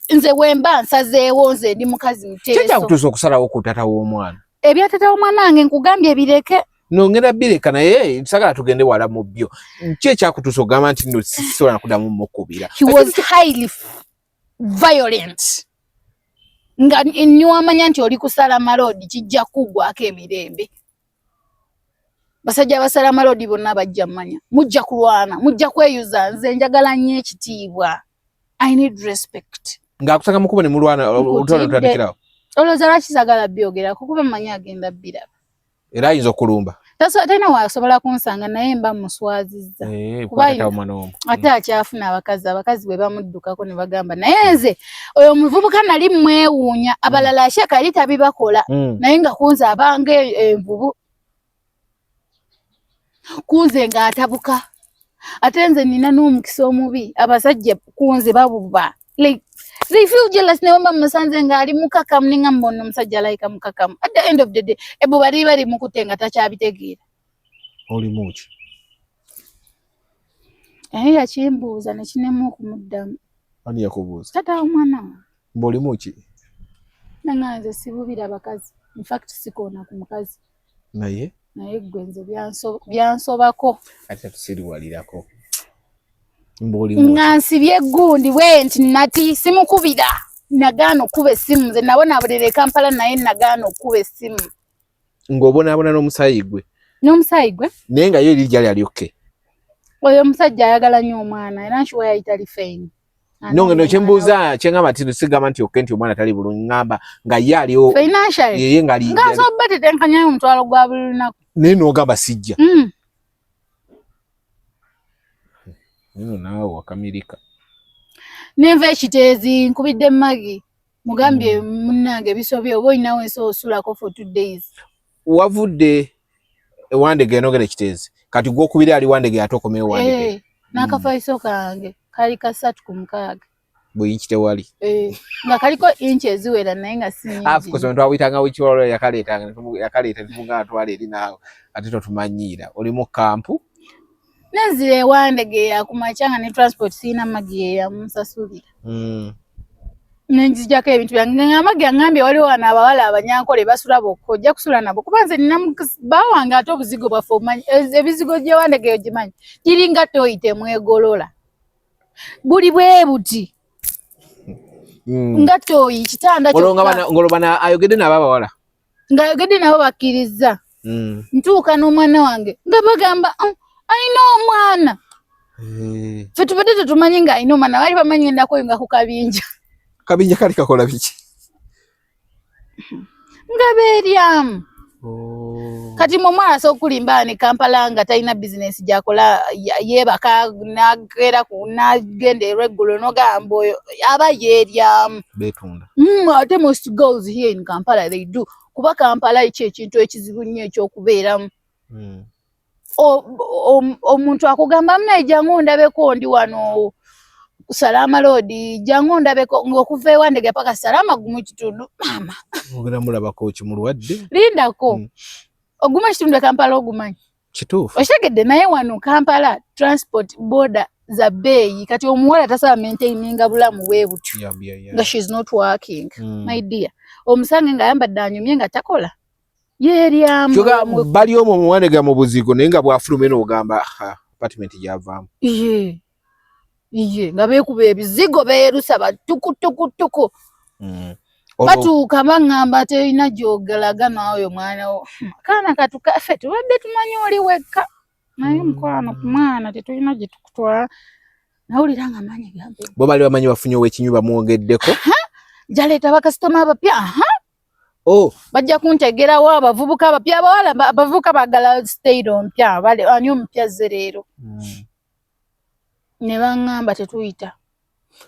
Nze wemba nsazeewo nze ndi mukazi muteeso. Kiki akutuusa okusalawo ku taata w'omwana? Ebya taata w'omwana wange nkugambye bireke. Nongera bireka naye sagala tugende wala mu byo. Ki ekyakutuusa okugamba nti nno sisobola na kuddamu mukubira? He was highly violent. Nga nniwamanya nti oli kusala malodi kijja kuggwako emirembe. Basajja basala malodi bonna bajja mmanya. Mujja kulwana, mujja kweyuza, nze njagala nnyo ekitiibwa. I need respect. Ng'akusanga mukubo ne mulwana olutalo lutandikirawo. Olowooza lwaki sagala byogerako kuba mmanyi agenda biraba. Era ayinza okulumba. Talina wasobola kunsanga naye mba muswazizza. Ate akyafuna abakazi bwe bamuddukako ne bagamba naye nze oyo omuvubuka nali mwewuunya abalala akyeka yali tabibakola naye nga kunze abanga envubu. Kunze ng'atabuka. Ate nze nina n'omukisa omubi abasajja kunze babuba. Like they feel jealous ne wamba musanze ng'ali mukakamu ne ngamba ono omusajja alayika mukakamu. At the end of the day ebo bali mukutenga takyabitegeera. Oli muki? Yakimbuuza ne kinemu okumuddamu. Ani yakubuuza? Taata omwana wange. Mboli muki? Nanga nze sibubira abakazi. In fact sikoona ku mukazi. Naye gwe nze byansobako. Ate tusiriwalirako. Mboli muki? Nga nsibye eggundi bwe nti nati simukubira. Nagaana okuba essimu nze nabonabulira Kampala naye nagaana okuba essimu. Ng'obonaabona n'omusaayi gwe? N'omusaayi gwe? Naye nga ye erijja lyali okke. Oyo omusajja ayagala nnyo omwana era nkiwa yayita lifeini. Nongeno kyembuuza kyengamba nti sigamba nti okke nti omwana tali bulungi ngamba nga ye aliwo financially yeye nga ali nga so batetenkanyayo omutwalo gwa buli lunaku. Naye n'ogamba sijja. Nino naawe wakamirika. Nenva ekiteezi nkubidde Magi. Mugambye munnange bisobye oba olinawo ensi osulako for 2 days. Wavudde Wandegeya n'ogenda ekiteezi. Kati gw'okubiri ali Wandegeya ate okomewo Wandegeya. N'akafaiso kange kali 3.6. Bw'inchi tewali. Nga kaliko inchi eziwera naye nga si nyingi. Of course omuntu awitanga w'ekiwalo yakaleeta tuvuga atwala eri naawe ate totumanyiira. Oli mu kampu. Nenzire Wandegeya kumakyanga ne transport sina Magi yamusasulira. Nenjijako ebintu byange nga Magi angambye waliwo wana abawala abanyankole basula bokko ojja kusula nabo kuba nze nina bawange ate obuzigo bwaffe omanyi ebizigo gye Wandegeya ogimanyi giringa toyite mwegolola buli bwe buti nga toyi kitanda ngolobana ayogedde n'abo abawala nga gadi nabo bakkiriza ntuuka n'omwana wange nga bagamba alina omwana ffe tubadde tetumanyi nga alina omwana baali bamanyi endako nga ku kabinja kali kakola biki nga beeryamu kati omwana asobola okulimba ne Kampala nga talina bizinesi gyakola yeebaka n'agenda erweggulo n'ogamba oyo aba yeeryamu beetunda ate most girls here in Kampala they do kuba Kampala ekintu ekizibu nnyo ekyokubeeramu omuntu akugamba munaye jangu ndabeko ndi wano Salama Road jangu ndabeko ng'okuva ewandege paka Salama gumu kitundu mama ogenda mulabako kimulwadde lindako oguma kitundu Kampala ogumanyi kituufu okitegedde naye wano Kampala transport border za beeyi kati omuwala tasaba maintaininga bulamu bwe butyo nga she's not working my dear omusange nga ayambadde anyumye nga takola yeeryamu kyoga bali omwo muwanega mu buzigo naye nga bwafuluma n'ogamba apartment gyavaamu iye nga beekuba ebizigo beerusa batukutukutuku batuuka baŋŋamba terina gy'ogalaga naawe mwana wo kaana katukaffe tubadde tumanyi oli wekka naye mukwano ku mwana tetulina gye tukutwala nawulira nga maanyi gambe bo bali bamanyi bafunye ow'ekinywi bamwogeddeko jaleeta bakasitoma abapya bajja kuntegerawo abavubuka abapya abawala abavubuka baagala sitayiro mpya ani omupya zze leero ne baŋŋamba tetuyita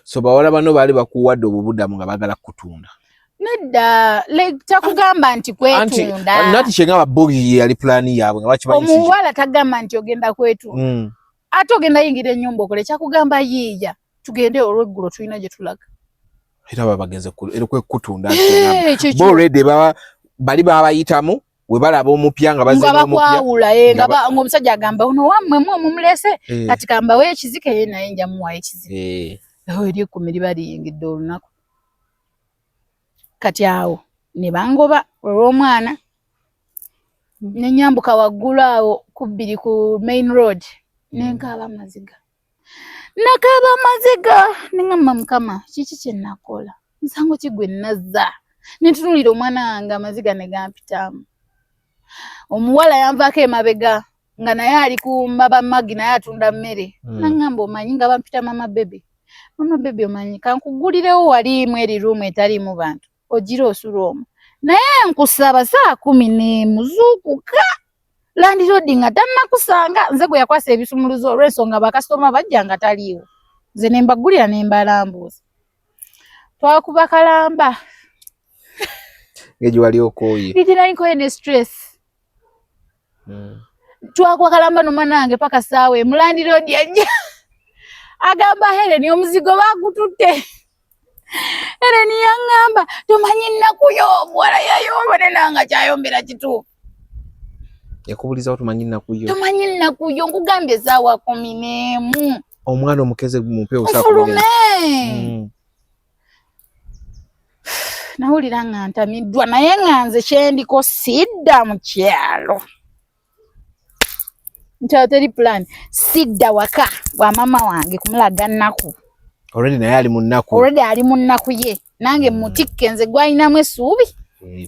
so bawala bano baali bakuwadde obubudamu nga baagala kutunda nedda takugamba nti kwetunda nati kyengamba bogi yali pulaani yaabwe nga bakimanyi omuwala tagamba nti ogenda kwetunda ate ogenda yingira ennyumba okole kyakugamba yiiya tugende olweggulo tulina gye tulaga era babagenze kutunda bo already bali babayitamu we balaba omupya nga bazze bakwawula ng'omusajja agamba ono wammwe mumulese kati kamba we ekizike ye naye njamuwayo ekizike eri ekkumi liba liyingidde olunaku kati awo ne bangoba olw'omwana ne nyambuka waggulu awo ku 2 ku main road nenkaaba amaziga nakaaba amaziga nengamba mukama kiki kye nakola nsango kigwe nazza netunulira omwana wange amaziga ne gampitamu omuwala yanvaako emabega nga naye ali ku magi naye atunda mmere nangamba omanyi nga bampita mama bebe omanyi kankugulirewo walimu eri ruumu etaliimu bantu ogira osula omwo naye nkusaba saa 11 zuukuka landiroodi nga tannakusanga nze gwe yakwasa ebisumuluzo olw'ensonga bakasitoma bajja nga taliiwo nze ne mbagulira ne mbalambuuza twakuba kalamba ng'egyo wali okooye litirayinkoye ne stress twakuba kalamba n'omwana wange paka saawe mulandiroodi ajja agamba Helen omuzigo bagututte Helen yaŋŋamba tomanyi nnakuyo omuwala yayombere nanga kyayombera kituufu yakubulizawo tomanyi nnakuyo nkugambye essaawa 11 omwana omukeze mumpeewo fulume nawulira nga ntamiddwa naye nga nze kyendiko sidda mu kyalo nkyalo teri plan sidda waka bwa mama wange kumulaga nnaku already naye ali mu nnaku ye nange mutikke nze gwalinamu essuubi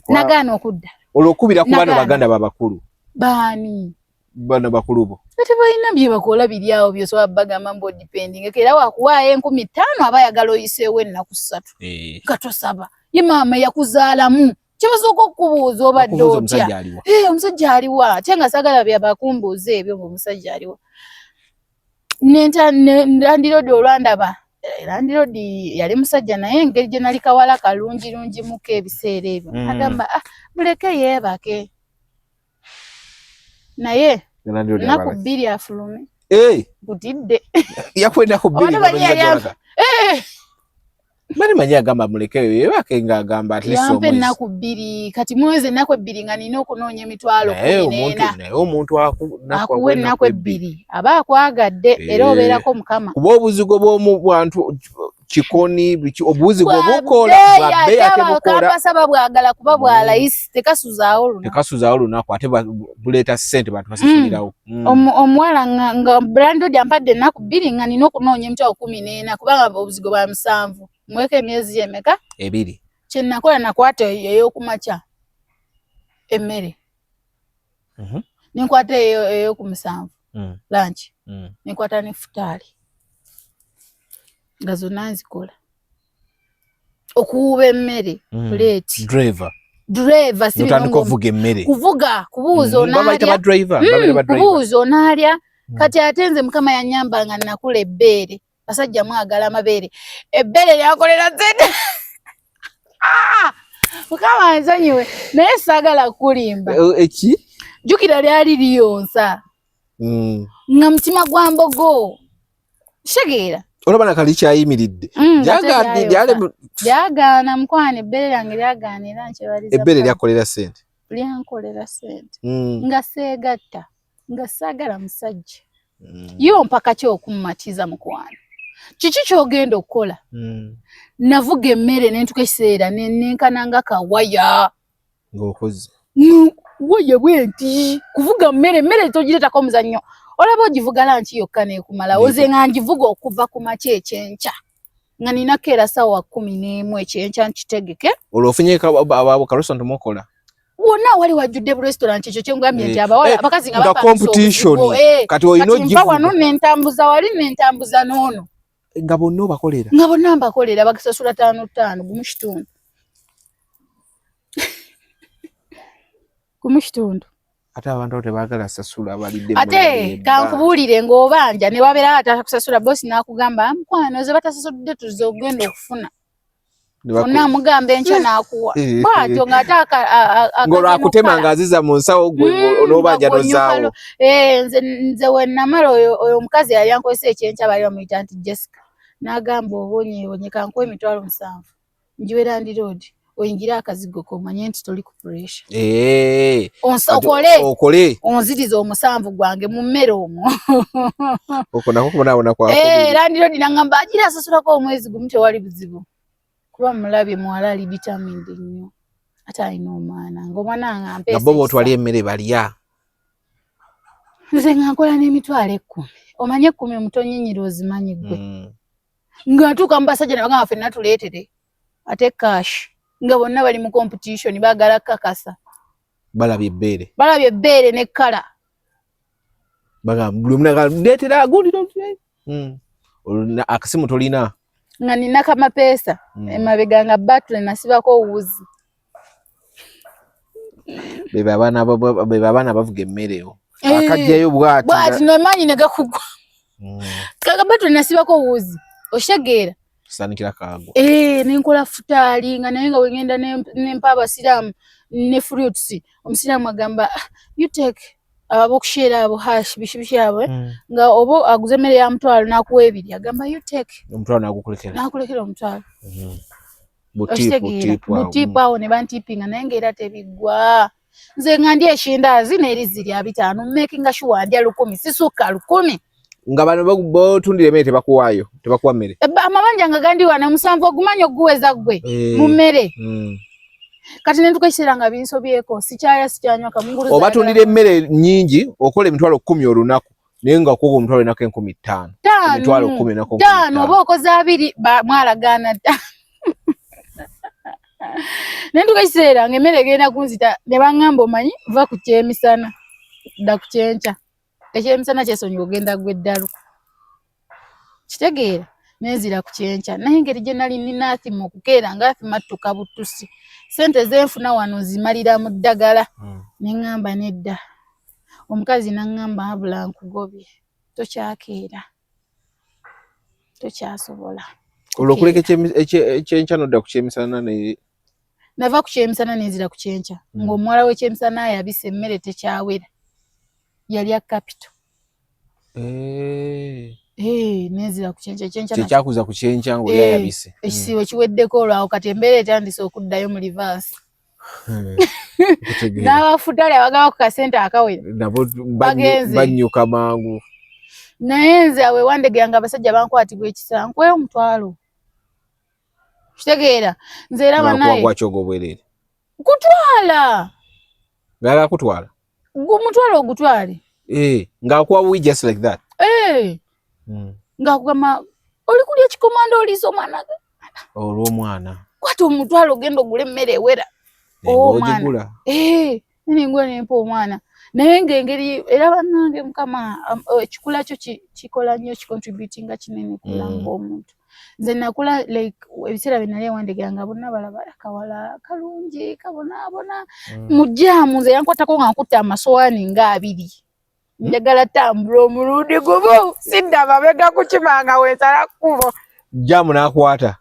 nagaana okudda olwokubira ku bano baganda babakulu baani bano bakulu bo ate balina bye bakola biri awo byosobola bagamba mbu depending era wakuwaayo 15,000 aba ayagala oyiseewo ennaku 3 nga tosaba ye maama yakuzaalamu kyebasooka okubuuza obadde otya omusajja aliwa ate nga sagala byabakumbuuza ebyo ng'omusajja aliwa landiroodi olwandaba landiroodi yali musajja naye engeri gye nali kawala kalungi muko ebiseera ebyo agamba muleke yeebake naye naku 2 afulume butidde yakwenda ku 2 mani manyi agamba mulekeyo yeebake ng'agamba at least yampe ennaku 2 kati mwezi ennaku 2 nga nina okunoonya emitwalo 14 naye omuntu akuwa ennaku 2 aba akwagadde era obeerako mukama kuba obuzigo bw'omu bantu kikoni obuzigo bukola bwabbeeyi ate bukola basaba bwagala kuba bwa layisi tekasuzaawo lunaku ate buleeta ssente bantu basasulirawo omuwala nga brandod ampadde ennaku 2 nga nina okunoonya emitwalo 14 kubanga obuzigo bwa 7 mweka emyezi emeka 2 kye nakola nakwata ey'okumakya emmere ninkwata eyo ku 7 lunch ninkwata ne futali nga zonna nzikola okuuba emmere plate driver si notandika kuvuga emmere kuvuga kubuuza onaalya kubuuza onaalya kati ate nze mukama yanyamba nga nakula ebbeere basajja mwagala amabeere ebbeere lyakolera zedde mukama nzanyiwe naye saagala kulimba eki jukira lyali liyonsa nga mutima gwa mbogo shegeera olabana kali kyayimiridde lyagaana mukwana ebbeere lyange lyagaana era nkyebaliza ebbeere lyakolera sente lyankolera sente nga seegatta nga saagala musajja yo mpaka kyokummatiza mukwana kiki kyogenda okukola navuga emmere nentuka ekiseera nenkananga kawaya ng'okoze waya bwenti kuvuga mmere togireetako omuzannyo olaba ogivuga lanki yokka neekumala oze nga ngivuga okuva ku makya ekyenkya nga ninako era ssaawa 11 ekyenkya nkitegeke olwo ofunyeko abo kalusantu mukola wonna wali wajjudde bu restaurant ekyo kyengambye nti abakazi nga competition kati olina ogivuga wano nentambuza wali nentambuza n'ono nga bonna obakolera nga bonna mbakolera bagasasula 5 gumu kitundu gumu kitundu ate abantu tebaagala sasula balidde ate kankubuulire ng'obanja ne wabeera atakusasula bosi n'akugamba mukwano ze batasasudde tuze ogenda okufuna onna amugamba enkya n'akuwa bwatyo ng'ate ng'olwakutema ng'aziza mu nsawo gwe onoobanja nozaawo nze we namala oyo omukazi yali ankozesa ekyenkya bali bamuyita nti Jessica n'agamba obonye kankuwa emitwalo 7 njiwera ndi road oyingira akazigo komanye nti toli ku pressure okole onziriza 7 gwange mu mmere omwo okwo nako kubonaabona kwako Landi road nangamba agira asasulako omwezi gumu tewali buzibu kuba mulabye muwala ali determined nnyo ate alina omwana ng'omwana nga mpesa nga bo otwali emmere balya nze nga nkola n'emitwalo 10 omanye 10 omutonyinyira ozimanyi gwe nga ntuuka mu basajja ne bagamba ffenna tuleetere ate cash nga bonna bali mu competition baagala kakasa balabye ebbeere ne kkala bagamba leetera agulira akasimu tolina nga nina kamapeesa emabega nga batule nasibako wuzi bebe abaana bavuga emmere akajjayo bwati nomanyi ne gakugwa kakabatule nasibako wuzi oshegeera sanikira kago nenkola futali nga naye nga wengenda nempa abasiraamu ne fruits omusiraamu agamba you take abokushera abo hash bishibishabo nga obo aguze mmere ya mutwalo nakuwa 2 agamba you take omutwalo nakukulekera omutwalo butipu awo ne bantipinga naye ngaera tebigwa nze nga ndi eshindazi n'erizi lya 5 making sure ndya 10 sisuka 10 nga bano botundira emmere tebakuwaayo tebakuwa mmere amabanja nga gandi wana 7 ogumanyi okuweza gwe mu mmere kati nentuka ekiseera nga binsobyeko sikyalya sikyanywa kamunguluza oba tundira emmere nnyingi okola emitwalo 10 olunaku naye nga kuba omutwalo enako 15 emitwalo 10 enako 5 oba okoze 2 mwalagaana dda nentuka ekiseera nga emmere egenda kunzita ne baŋŋamba omanyi va ku kyemisana dda ku kyenkya ekyemisana kyesonyiwa ogenda gwe eddalu kitegeera nenzira ku kyenkya naye engeri gye nali nina athima okukeera nga athima attuka buttusi sente zenfuna wano zimalira mu ddagala neŋŋamba nedda omukazi naŋŋamba abula nkugobye tokyakeera tokyasobola olwokuleka ekyenkya nodda ku kyemisana nava ku kyemisana nenzira ku kyenkya ng'omuwala w'ekyemisana yabisa emmere tekyawera yalya kapito nenzira ku kyenkya kyekyakuza ku kyenkya ng'oli ayabise ekisiibo kiweddeko olwawo kati embeera etandise okuddayo mu livaasi n'abafutale abagaba ku kasente akawera nabo bannyuka mangu naye nze awe wandegera abasajja bankwatibwa ekisa nkweyo omutwalo kitegeera nze era banaye gwakyogaobwerere kutwala ngala kutwala omutwalo ogutwale ng'akuwa we just like that ng'akugamba oli kulya ekikomando oliisa omwana olw'omwana kwata omutwalo ogenda ogula emmere ewera ogigula ningo nempa omwana naye ngengeri era bannange mukama ekikula kyo kikola nnyo kicontributinga kinene kulanga omuntu nze nakula like ebiseera binali wandeganga bonna balaba akawala kalungi kabonabona mujjamu nze yankwatako nga nkutte amasowaani nga 2 njagala tambula omulundi gumu sidda mabega kukimanga wensala kkubo jamu nakwata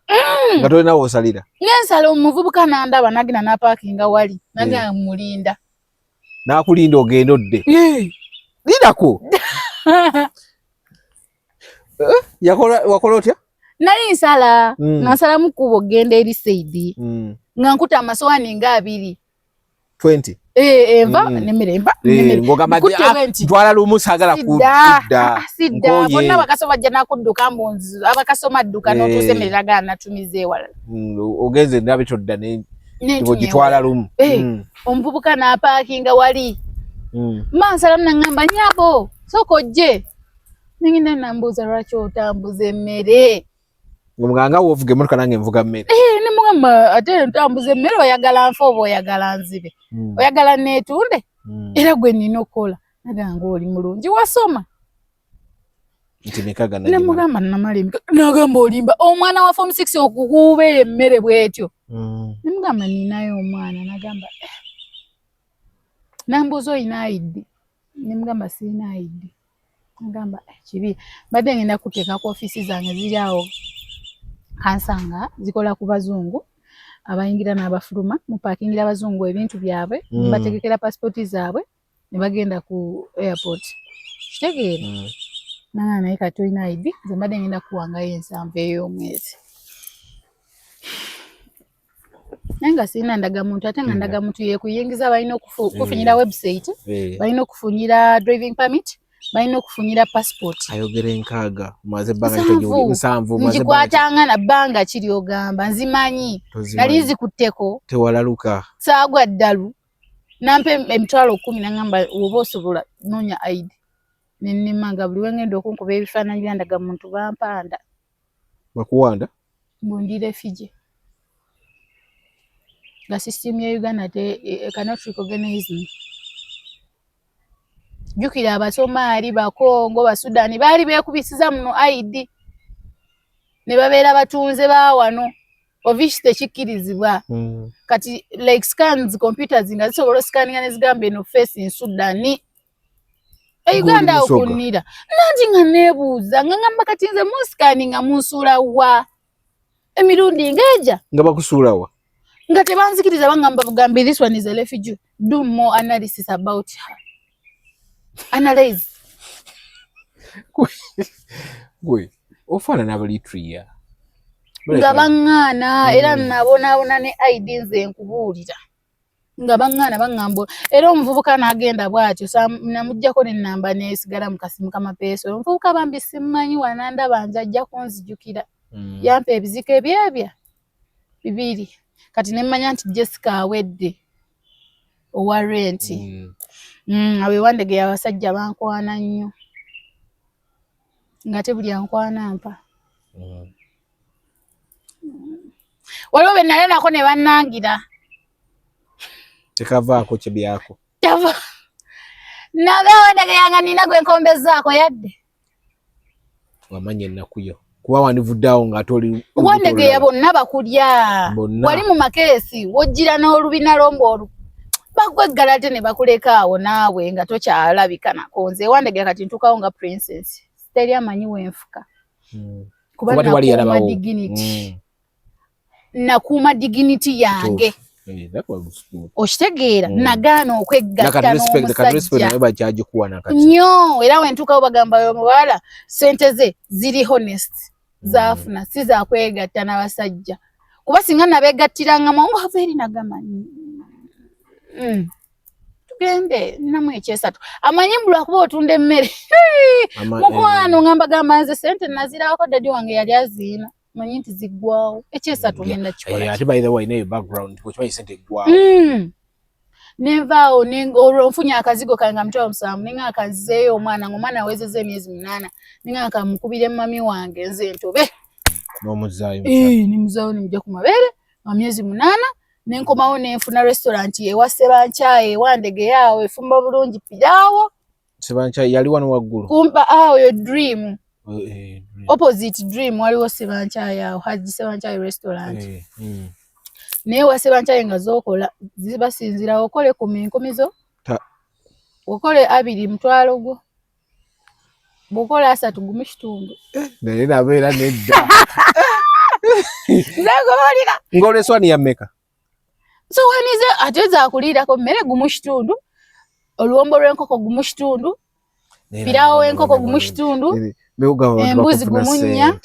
nga tolina wosalira nensala omuvubuka nandaba nagina napakinga wali nagina mulinda nakulinda ogenda odde lidako wakola otya nali nsala nasala mukubo genda eri Saidi nga nkuta amasowaani nga 2 20 enva nemiremba twala lumu sagala kudda sidda bonna bakasoma jja nakudduka mbunzi abakasoma dduka n'otusemerera gana natumize wala ogenze ndabe todda ne gitwala lumu omuvubuka n'apaakinga wali mansala nangamba nyabo sokojje ningine nambuza lwaki otambuza emmere nganga wovuga emmotoka nange nvuga mmere nemugamba ate ntambuza emmere oyagala nfa oba oyagala nzibe oyagala neetunde era gwe nina okukola nagamba oli mulungi wasoma nemugamba namala nagamba olimba omwana wa form 6 okukuba emmere bwetyo nemugamba ninayo omwana nagamba nambuza oyina ID nemugamba sirina ID nagamba kibi badde ngenda kuteeka ku ofisi zange ziri awo kansanga zikola ku bazungu abayingira n'abafuluma mupakingira abazungu ebintu byabwe bategekera pasipoti zaabwe ne bagenda ku airport kitegeera naye kati olina ID nze mbadde ngenda kuwangayo 7 ey'omwezi naye nga sirina ndagamuntu ate nga ndagamuntu yekuyingiza balina okufunyira website balina okufunyira driving permit balina okufunyira passport ayogera enkaaga maze bbanga kitojo 7 njikwatanga na bbanga kiri ogamba nzimanyi nali nzikutteko tewalaluka saagwa ddalu nampe emitwalo 10 nangamba oba osobola noonya ID nennemanga buli wengenda okunkuba ebifaananyi byandaga muntu bampanda bakuwanda mbundi refugee nga system ya Uganda cannot recognize me jukira abasomali bakongo basudani bali beekubisiza muno ID ne babeera batunze bawano ovish tekikirizibwa kati like scans computers nga zisobola scanninga nezigamba eno face in Sudani Uganda okunira nanti nga nebuuza nga ngamba kati nze muscanninga munsula wa emirundi ngeja nga bakusula wa nga tebanzikiriza bangamba bugambi this one is a refugee do more analysis about her analyze gwe ofana n'abalitria nga bangana era nabona ne ID nze nkubuulira nga bangana bangamba era omuvubuka n'agenda bwatyo namujjako n'ennamba nesigala mu kasimu kamapeeso omuvubuka bambi simmanyi wananda banjajja kunzijukira yampa ebiziko ebyebya 2 kati nemmanya nti Jessica awedde owa rent awe wandege abasajja bankwana nnyo nga tebuli ankwana mpa waliwo be nali nako ne bannangira tekavaako kye byako tava naga wandege yanga nina gwe nkombezaako yadde wamanya ennaku yo kuba wandivuddeawo ng'atoli wandege ya bonna bakulya wali mu makeesi wojjira n'olubina lombo bagweggala ate ne bakuleka awo naawe nga tokyalabika nako nze wandege kati ntukawo nga princess teri amanyi wenfuka kuba nakuuma dignity nakuuma dignity yange okitegeera nagaana okwegatta n'omusajja nnyo era wentukawo bagamba omuwala sente ze ziri honest zaafuna si zakwegatta n'abasajja kuba singa nabeegattiranga mongo hava eri nagamba tugende ninamu ekyesatu amanyi mbulwa kuba otunda emmere mukwano ngamba gamba nze sente naziraako dadi wange yali aziina manyi nti ziggwawo ekyesatu genda kikola ate by the way nayo background kukimanyi sente eggwawo nenvaawo olwonfunya akazigo kange nga mutwalo 7 nenga akanzizeeyo omwana ng'omwana awezezza emyezi 8 nenga akamukubira mami wange nze ntobe n'omuzaayo nemuzaayo nemujja ku mabeere wa myezi 8 nenkomawo nenfuna restaurant ewa Sebanchaye wandege yawe efumba bulungi pilawo. Sebanchaye yali wano waggulu kumpa awo yo Dream opposite Dream waliwo Sebanchaye awo Haji Sebanchaye restaurant newa Sebanchaye nga zokola zibasinzira okole ku minkomizo okole 2 mutwalo gwo bokola 3 gumu kitundu naye nabeera nedda nagolika ngole swani ya meka so wanize ateza akulira ko mmere gumu kitundu oluwombo lw'enkoko gumu kitundu pirawo w'enkoko gumu kitundu embuzi gumunya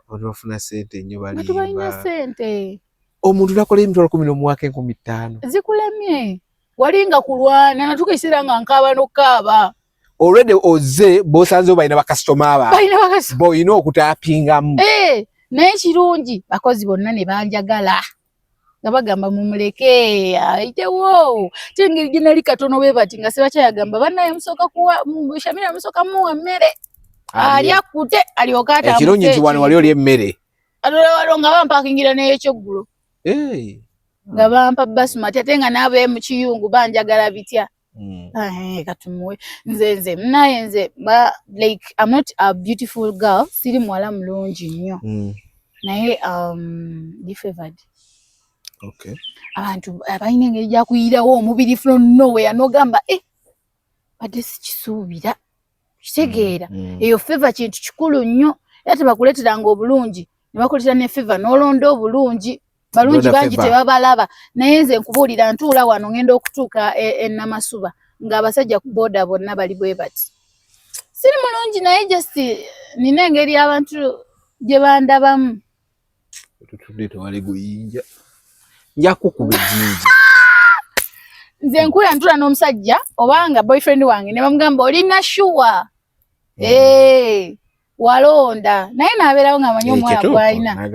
bafuna sente nnyo balimba tubalina sente omuntu nakola emitwalo 10 mu mwaka 5,000 zikulemye walinga kulwana natukisira nga nkaba nokaba already oze bosanze balina bakasitoma aba boyina okutapingamu naye kirungi bakozi bonna ne banjagala nga bagamba mumuleke ayitewo tengeri jenali katono bwe bati nga Sebanchaye bannaye musoka kuwa Shamira musoka muwa mmere alyakute alyokata ekirungi wano wali oli emmere alolo nga bampakingira n'ekyoggulo nga bampa basuma ate nga nabe mu kiyungu banjagala bitya katumuwe nze naye nze like I'm not a beautiful girl siri mwala mulungi nnyo naye favored. Okay. Abantu abayina engeri gya kuyirawo omubiri from nowhere nogamba badde sikisuubira kitegeera eyo favor kintu kikulu nnyo ate bakuleeteranga obulungi ne bakuleetera ne favor n'olonda obulungi balungi bangi tebabalaba naye nze nkubuulira ntuula wano ngenda okutuuka Namasuba ng'abasajja ku booda bonna bali bwe bati siri mulungi naye just nina engeri abantu gye bandabamu tutudde tewali guyinja njakukuba ejjinja nze nkula ntula n'omusajja obanga boyfriend wange ne bamugamba olina shuwa walonda naye naabeerawo ng'amanyi omuwala gw'alina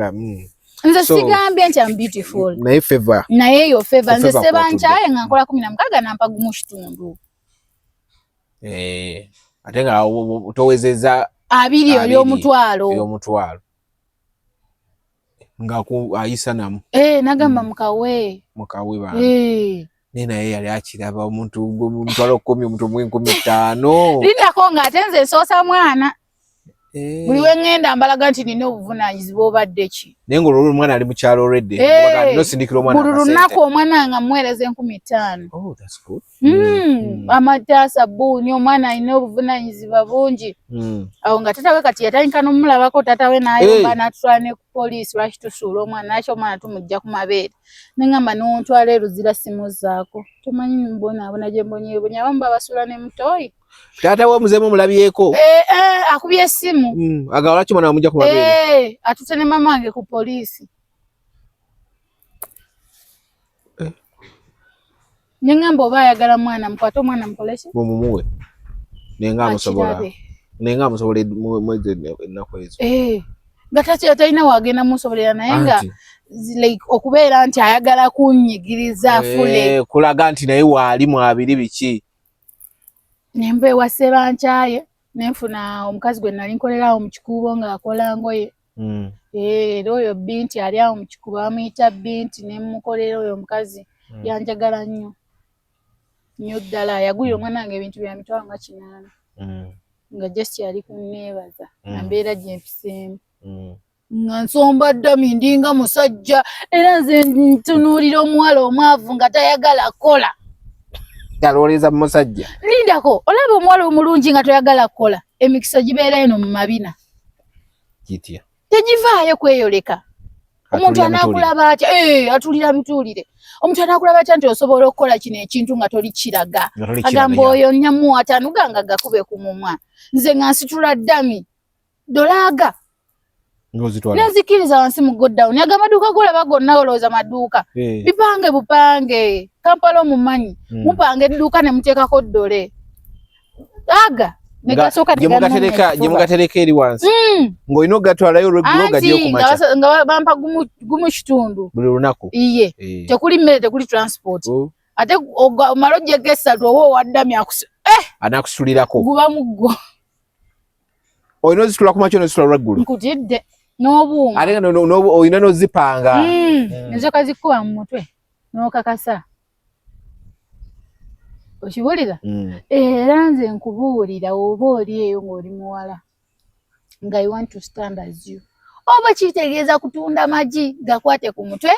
nze sigambye nti I'm beautiful naye favor naye yo favor nze Sebanchaye nga nkola 16 nampa gumu kitundu ate nga towezeza 2 olw'omutwalo nga ayisa namu nagamba mukawe bana naye yali akiraba omuntu mutwalo 10 omuntu 15 lindako nga ate nze nsoosa mwana buli wengenda mbalaga nti nina obuvunaanyizibwa obadde ki naye ng'olwo omwana ali mu kyalo already nosindikira omwana buli lunaku omwana nga muweereza 15,000 amata sabbuuni omwana alina obuvunaanyizibwa bungi awo nga tatawe kati yatandika n'omulabako tatawe n'ayomba n'atutwala ne ku poliisi lwaki tusuula omwana naki omwana tumujja ku mabeere neŋŋamba n'ontwala eruzira simuzaako tomanyi mbonaabona gye mbonyeebonya abamu babasuula ne mutooyi taata we muzeemu omulabyeko akubye essimu agawala ki mwana wamujja ku mabeere atute ne mama wange ku poliisi neŋŋamba oba ayagala mwana mukwate omwana mukoleki mumumuwe nenga amusobola mwezi ennaku ezo nga talina wagenda musobolera naye nga like okubeera nti ayagala kunnyigiriza afule kulaga nti naye waali mwabiri biki nemba ewa Sebanchaye nenfuna omukazi gwe nali nkolerawo mu kikuubo ng'akola ngoye era oyo Binti ali awo mu kikuubo bamuyita Binti nemukolera oyo omukazi yanjagala nnyo ddala yagulira omwana wange ebintu bya mitwalo nga 8 nga just yali kunneebaza nambeera gye mpiseemu nga nsomba ddami ndinga musajja era nze ntunuulira omuwala omwavu nga tayagala kola yalowoleza mu musajja lindako olaba omuwala omulungi nga toyagala kukola emikisa gibeera eno mu mabina gitya tegivaayo kweyoleka omuntu anaakulaba atya atulira bituulire omuntu anaakulaba atya nti osobola okukola kino ekintu nga toli kiraga agamba oyo nnyamu atanuganga gakube ku mumwa nze nga nsitula ddami dolaaga nenzikiriza wansi mu godown agamba amaduuka golaba gonna olowooza maduuka bipange bupange Kampala omumanyi mupanga edduuka ne muteekako ddole aga gye mugatereka eri wansi ng'olina ogatwalayo olweggulo gaggyeyo ku makya nga bampa gumu kitundu buli lunaku iye tekuli mmere tekuli transport ate omala ojjeko 3 oba owaddami anaakusulirako guba muggo olina ozitula ku makya n'ozitula olweggulo nkutidde n'obuuma ate nga olina n'ozipanga enzoka zikuba mu mutwe n'okakasa okibulira era nze nkubuulira oba oli eyo ng'oli muwala nga you want to stand as you oba kitegeeza kutunda magi gakwate ku mutwe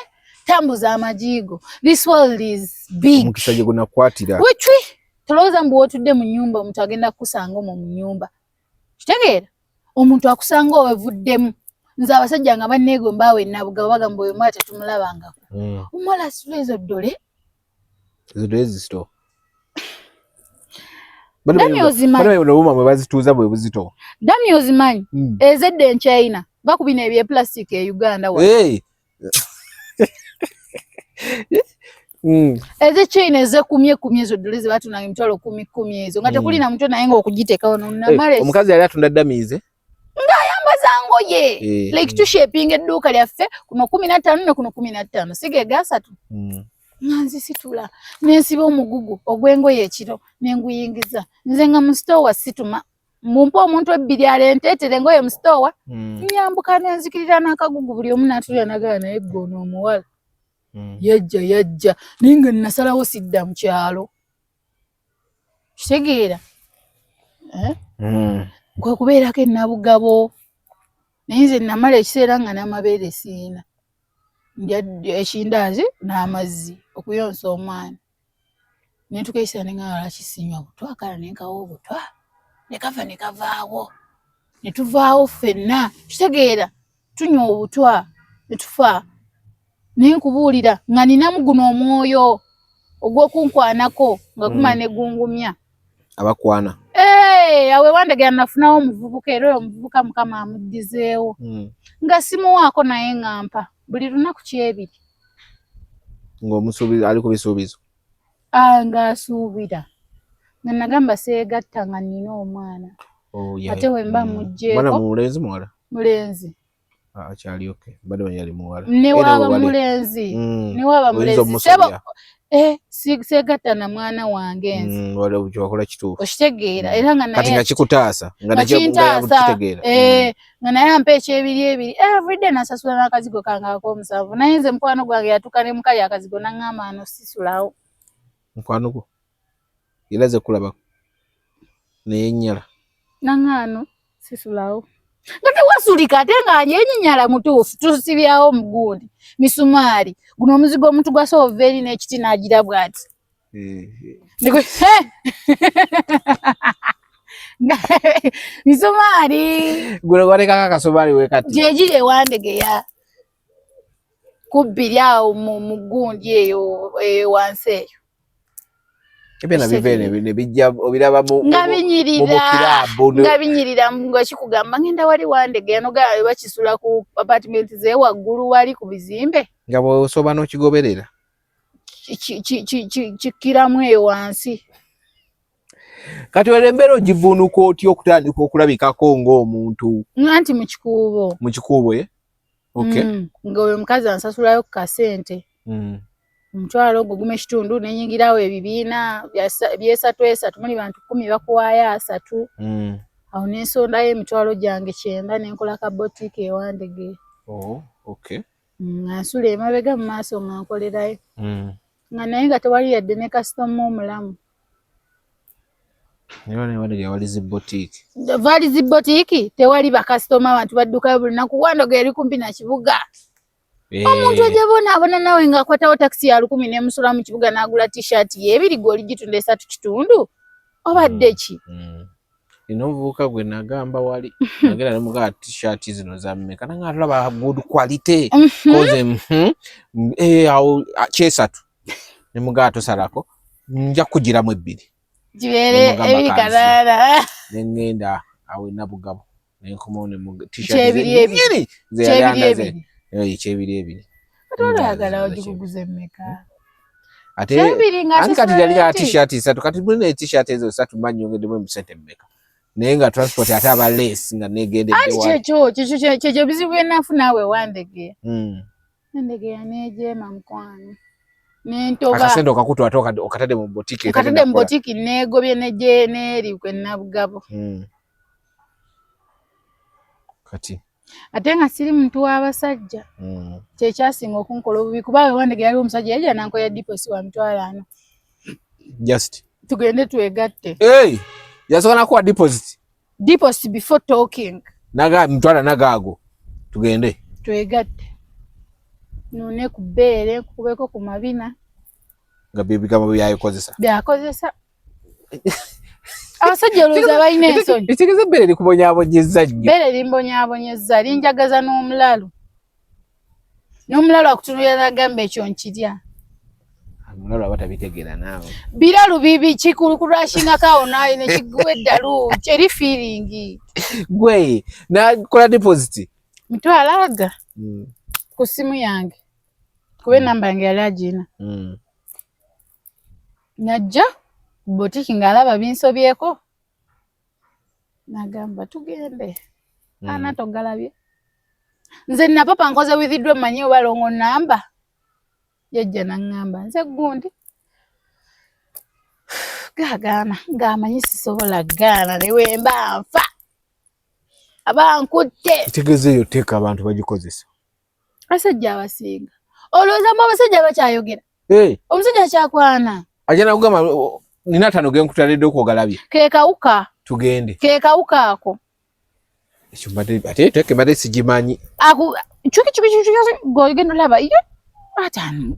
tambuza amajigo. This world is big. Mukisa gye gunakwatira. Wichwi tolooza mbu otudde mu nnyumba omuntu agenda kukusanga mu nnyumba. Kitegeera omuntu akusanga owevuddemu. Nze abasajja nga banneegomba awe nabugabo bagamba oyo mwate tumulabangako. Omuwala asitula ezo ddole. Ezo ddole zisito. Dami ozimanyi. Bano bano mwe bazituuza bwe buzito. Dami ozimanyi. Ezedde China. Bakubina ebye plastic e Uganda wa. Eze China eze kumye ezo ddole ze batunanga emitwalo 10 ezo. Nga tekuli na muntu naye nga okugiteekawo n'amale. Omukazi yali atunda damize. Ngayambaza ngoye. Like tushaping edduuka lyaffe kuno 15 ne kuno 15. Sige gasatu. Nganzi situla nensiba omugugu ogw'engoye ekiro nenguyingiza nze nga mu store situma mumpa omuntu ebbiri alenteetere engoye mu store nyambuka nenzikirira n'akagugu buli omu n'atulira nagala naye ggono omuwala yajja ninga nasalawo sidda mu kyalo kitegeera kwe kubeerako ennabugabo naye nze namala ekiseera nga n'amabeere siina ekindaazi n'amazzi okuyonsa omwana nentukaisa nengala kisinywa butwa kala nenkawo butwa nekava nekavaawo netuvaawo ffenna kitegeera tunywa obutwa netufa nenkubuulira nga ninamu guno omwoyo ogw'okunkwanako nga guma negungumya abakwana awe Wandege nafunawo omuvubuka era omuvubuka mukama amuddizeewo nga simuwaako naye ngampa buli lunaku kyebiri ng'omusuubiza ali ku bisuubizo nga asuubira nga nagamba seegatta nga nnina omwana ate we mba mugjeeko mwana mulenzi muwala mulenzi akyali okay bado yali muwala newaba mulenzi newaba mulenzi sebo seegatta na mwana wange nzi wale obukyokola kituufu okitegeera era nga naye kati nga kikutaasa nga nakitegeera nga naye ampa ekyebiri everyday nasasula n'akazigo kange ak'omusanvu naye nze mukwano gwange yatuuka ne mukali akazigo naŋŋamba ano sisulawo mukwano gwo era ze kulabako naye nnyala naŋŋaano sisulawo nga tewasulika ate nga yenyinyala mutuufu tusibyawo mugundi misumaali guno omuzigo omuntu gwasoova eri n'ekiti n'agira bw'ati misumaali guno gwatekako akasomaali wekati gyegiri ewandegeya kubbiri awo mu gundi eyo wansi eyo ebyo ne bijja obiraba mu nga binyirira nga kikugamba ngenda wali Wandegeya nogala bakisula ku apartment ze waggulu wali ku bizimbe nga bw'osoba n'okigoberera kikkiramu eyo wansi kati olembera ogivuunuka otya okutandika okulabikako ng'omuntu nti mu kikuubo nga oyo omukazi ansasulayo ku kasente omutwalo ogwo gumu ekitundu nenyingirawo ebibiina byesatu muli bantu 10 bakuwaayo 3 awo nensondayo emitwalo gyange 9 nenkola ka boutique ewandegeya nga nsula emabega mu maaso nga nkolerayo nga naye nga tewali yadde ne kasitoma omulamu vali zi boutique tewali bakasitoma abantu baddukayo buli naku Wandegeya eri kumpi na kibuga omuntu ajabonaabona nawe ng'akwatawo takisi ya 10 n'emusula mu kibuga n'agula t-shirt ye 2 goli gitunda 3 kitundu obadde ki ino omuvubuka gwe nagamba wali nagera ne mugaa t-shirt zino za mmeka nanga atulaba good quality koze awo kyesatu ne mugaa tosalako nja kugiramu 2 jibeere 2 kalala nengenda awo nabugabo nenkomawo ne mu t-shirt kyebiri ze kyebiri atwala ogikuguze mmeka ate kati yali ya t-shirt 3 kati mulina t-shirt ezo 3 manyongeddemu sente mmeka naye nga transport ate aba less nga negendedde kyekyo bizibu byenafu naawe Wandegeya Wandegeya nejeema mukwano nentoba akasente okakutu ate okatadde mu boutique negobye neeri kwe nabugabo kati ate nga siri muntu w'abasajja kyekyasinga okunkola obubi kuba Wewandege yali omusajja yajja nankoya deposit wa mitwalo 4 just tugende twegatte yasobola nakuwa deposit before talking naga mitwalo nagaago tugende twegatte none ku bbeere kubeko ku mabina nga bigambo byakozesa abasajja olowooza balina ensonyi ekitegeeza bbeere likubonyaabonyezza nnyo bbeere limbonyaabonyezza linjagaza n'omulalu akutunulira nagamba ekyo nkirya omulalu aba tabitegeera naawe biralu bibi kikulukulashingako awo naye nekiguwa eddalu kyeri feeling gwe nakola deposit mitwalo aga ku simu yange kuba enamba yange yali agina najja botiki ng'alaba binsobyeko nagamba tugende ana togalabye nze nina papa nkoze withdraw manyi oba longo namba yajja nangamba nze gundi gaagaana ng'amanyi sisobola gaana newe mba nfa abankutte kitegeeza eyo teeka abantu bagikozesa abasajja abasinga olowooza mu abasajja bakyayogera omusajja akyakwana ajja nakugamba nina 5 genkutwalidde okwogalabye keekawuka tugende keekawuka ako ekyo ate teeke mbadde sigimanyi cuki gogenda olaba iyo atano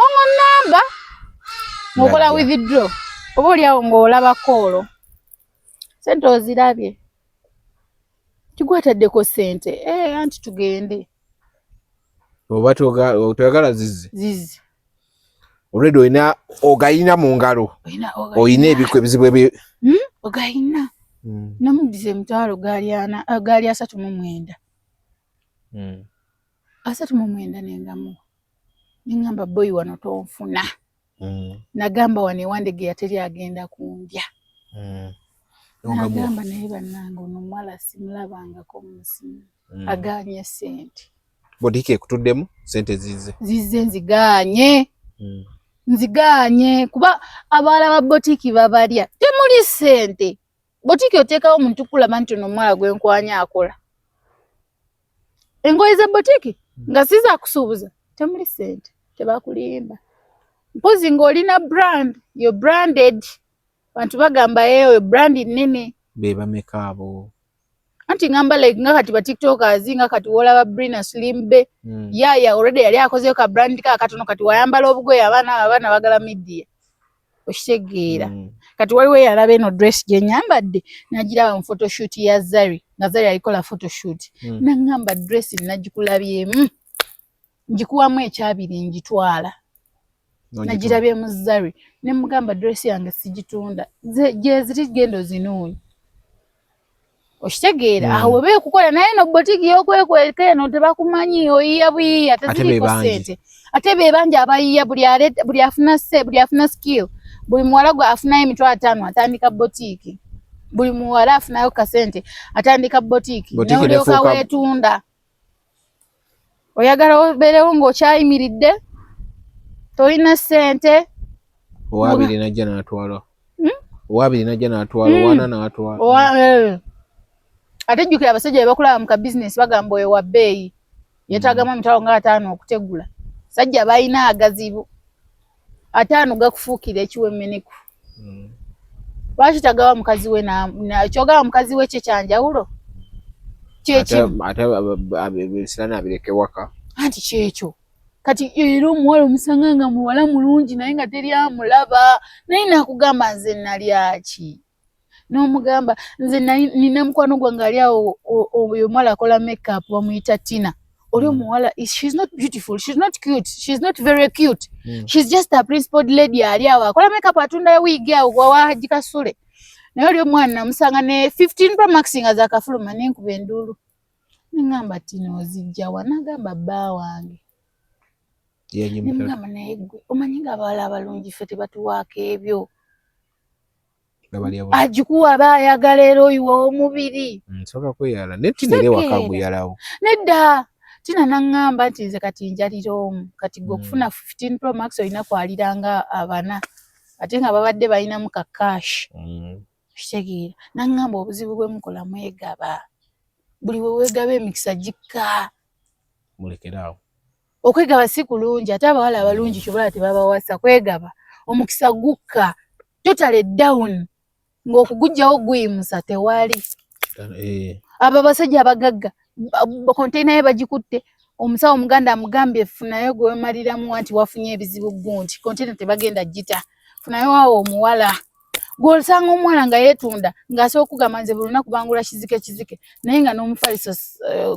ongo namba ngokola withdraw oba oliawo ng'olaba koolo sente ozirabye kigwataddeko sente anti tugende oba toyagala zizi olwedde ogayina mu ngalo oyina ebizibu ogayina namudize emitwalo gaali 39 39 nengamu nengamba boyi wano tonfuna nagamba wano Ewandege yateri agenda kundya nagamba naye bannange ono omuwala simulabangako mu musimu aganye sente botiki ekutuddemu sente zize nziganye kuba abaala ba botiki babalya temuli sente botiki oteekawo omuntu kulaba nti ono omuwala gwenkwanya akola engoye za botiki nga siza kusuubuza temuli sente tebakulimba mpozi ng'olina brand yo branded bantu bagamba yeyo brand nene bebameka abo anti ngamba like nga kati ba tiktokers nga kati wolaba Brina Slimbe yaya already yali akozeyo ka brand ka katono kati wayambala obugoye abaana bagala media oshegera kati waliwe yalaba eno dress gye nyambadde nagiraba mu photoshoot ya Zari na Zari alikola photoshoot nangamba dress nagikulabyemu njikuwamu ekyabiri njitwala nagirabye mu Zari ne mugamba dress yange sijitunda je ziri gendo zinuni oshitegeera aho bebe kukola naye no botiki yokwekweka eno tebakumanyi oyiya buyiya taziriko sente ate bebanja abayiya buli afuna skill buli muwala gwe afuna emitwalo 5 atandika botiki buli muwala afunayo kasente atandika botiki n'olyoka weetunda oyagala obeerewo ng'okyayimiridde tolina sente owabiri najja n'atwala wana n'atwala ate jjukira abasajja be bakulaba mu ka business bagamba oyo wa bbeeyi yeetaagamu emitwalo nga 5 okutegula sajja balina agazibu 5 gakufuukira ekiwemmeneku lwaki tagawa mukazi we kyogaba mukazi we kye kyanjawulo sirana abireke waka anti kyekyo kati era omuwala omusanga nga muwala mulungi naye nga teri amulaba naye nakugamba nze nalyaki n'omugamba nze nina mukwano gwange ali awo oyo omuwala akola makeup bamuyita Tina oli omuwala she's not beautiful, she's not cute, she's not very cute, she's just a principled lady ali awo akola makeup atunda wig awo wawaji Kasule naye oli omwana namusanga ne 15 Pro Max nga zakafuluma nenkuba enduulu nengamba Tina ozijja wanagamba bba wange nemugamba naye gwe omanyi nga abawala abalungi ffe tebatuwaako ebyo ajikuwa bayagala era oyiwa omubiri nsoka kweyala netinere wakaguyalawo nedda Tina nangamba nti nze kati njalira omu kati gwe okufuna 15 Pro Max olina kwaliranga abana ate nga babadde balinamu ka cash kitegeera nangamba obuzibu bwe mukola mwegaba buli weegaba emikisa gikka mulekerawo okwegaba si kulungi ate abawala abalungi kyobala tebabawasa kwegaba omukisa gukka totale down ng'okugujjawo guyimusa tewali abo abasajja abagagga konteyina ye bagikutte omusawo omuganda amugambye funayo gwe wemaliramu nti wafunye ebizibu gundi konteyina tebagenda gita funayo awo omuwala gw'osanga omuwala nga yeetunda ng'asobola okugamba nze buli lunaku bangula kizike naye nga n'omufaliso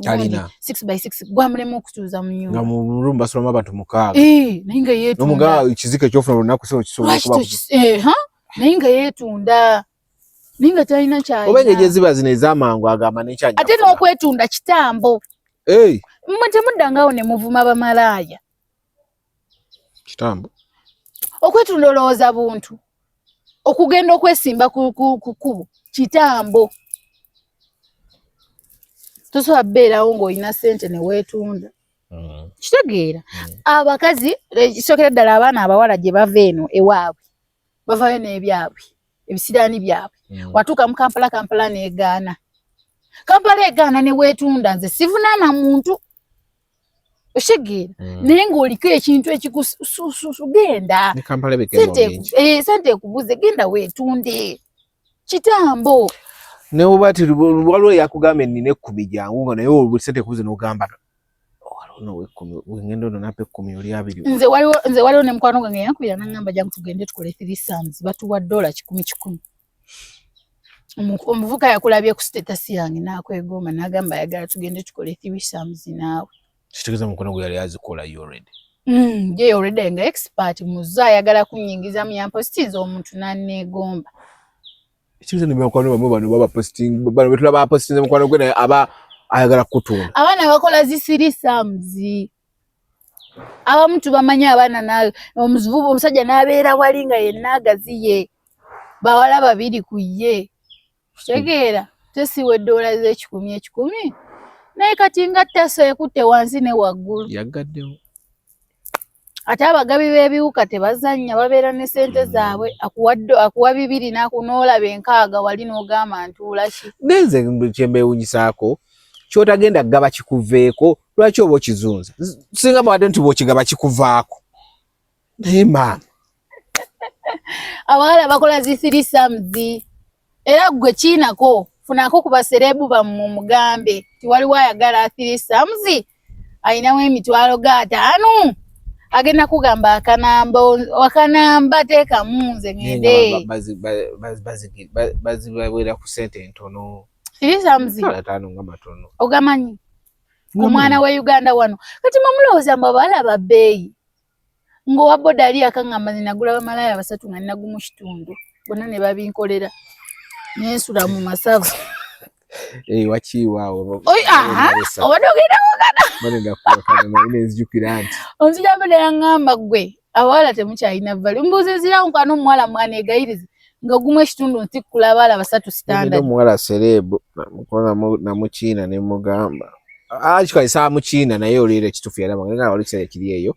gundi 6x6 gwamulema okutuuza mu nnyumba nga mu mulumba basulamu abantu 6 naye nga yeetunda n'omugaa kizike kyofuna lunaku so kisobola kuba naye nga yeetunda naye nga talina kyayina oba engeri eziba zino ez'amangu agamba n'ekyanya ate n'okwetunda kitambo mmwe temuddangawo ne muvuma bamalaaya kitambo okwetunda olowooza buntu okugenda okwesimba ku kubo kitambo tosobola beerawo ng'olina ssente ne weetunda kitegeera abakazi kisookera ddala abaana abawala gye bava eno ewaabwe bavayo n'ebyabwe ebisiraani byabwe watuuka mu kampala n'egaana kampala egaana ne weetunda nze sivunaana muntu oshegeera naye ng'oliko ekintu ekikusususu genda sente ekubuze genda weetunde kitambo ne oba ati waliwo yakugamba ennina 10 jangu nga naye sente ekubuze n'ogamba ngenda ono napa 10 oli 2 nze waliwo ne mukwano gwange yankubira n'angamba jangu tugende tukole 3 sums batuwa $10 omuvuka yakulabye ku status yange n'akwegomba n'agamba ayagala tugende tukole 3 sums naawe kitegeeza mukono gwe yali azikola already ye already nga expert muzo ayagala kunnyingiza mu yampostiza omuntu n'anneegomba kitegeeza ne mukwano bamwe bano baba posting bano betulaba posting mukwano gwe naye aba ayagala kutunda abaana bakola zi sums abamu tubamanya abaana nawe omuvubu omusajja n'abeera wali nga yenna agaziye bawala 2 ku ye kitegeera tesiwe $10 10 naye kati nga ttaso ekutte wansi ne waggulu yagaddewo ate abagabi b'ebiwuka tebazannya babeera ne ssente zaabwe akuwa 2 n'akunoolaba 6 wali n'ogamba ntuula ki nenze kyembeewunyisaako kyotagenda gaba kikuveeko lwaki oba okizunza singa bawadde nti bw'okigaba kikuvaako naye maama abawala bakola zi 3 sums era gwe kiinako funako ku baserebu bammwe mugambe tiwaliwo ayagala 3 sums ayinamu emitwalo ga 5 agenda kugamba akanamba teekamu nze ngende bazibawera ku ssente ntono 3 sums nga matono ogamanyi ku mwana wa Uganda wano kati mamulowooza mbu abawala babbeeyi ng'owa boda ali akangamba ninagula bamalaaya 3 nga ninagumu kitundu bonna ne babinkolera nensula mu masavu wakiiwaawo obadde ogenda kugana nenzijukira nti omusajja mbadde yaŋŋamba gwe abawala temukyalina vali mbuuzizirawo nkano omuwala mwanegayiriza nga gumu ekitundu ntikkula abawala 3 standard omuwala serebu namukiina ne mugamba kikalisa mukiina naye oliira ekitufu yalaba nga wali kiseera kiri eyo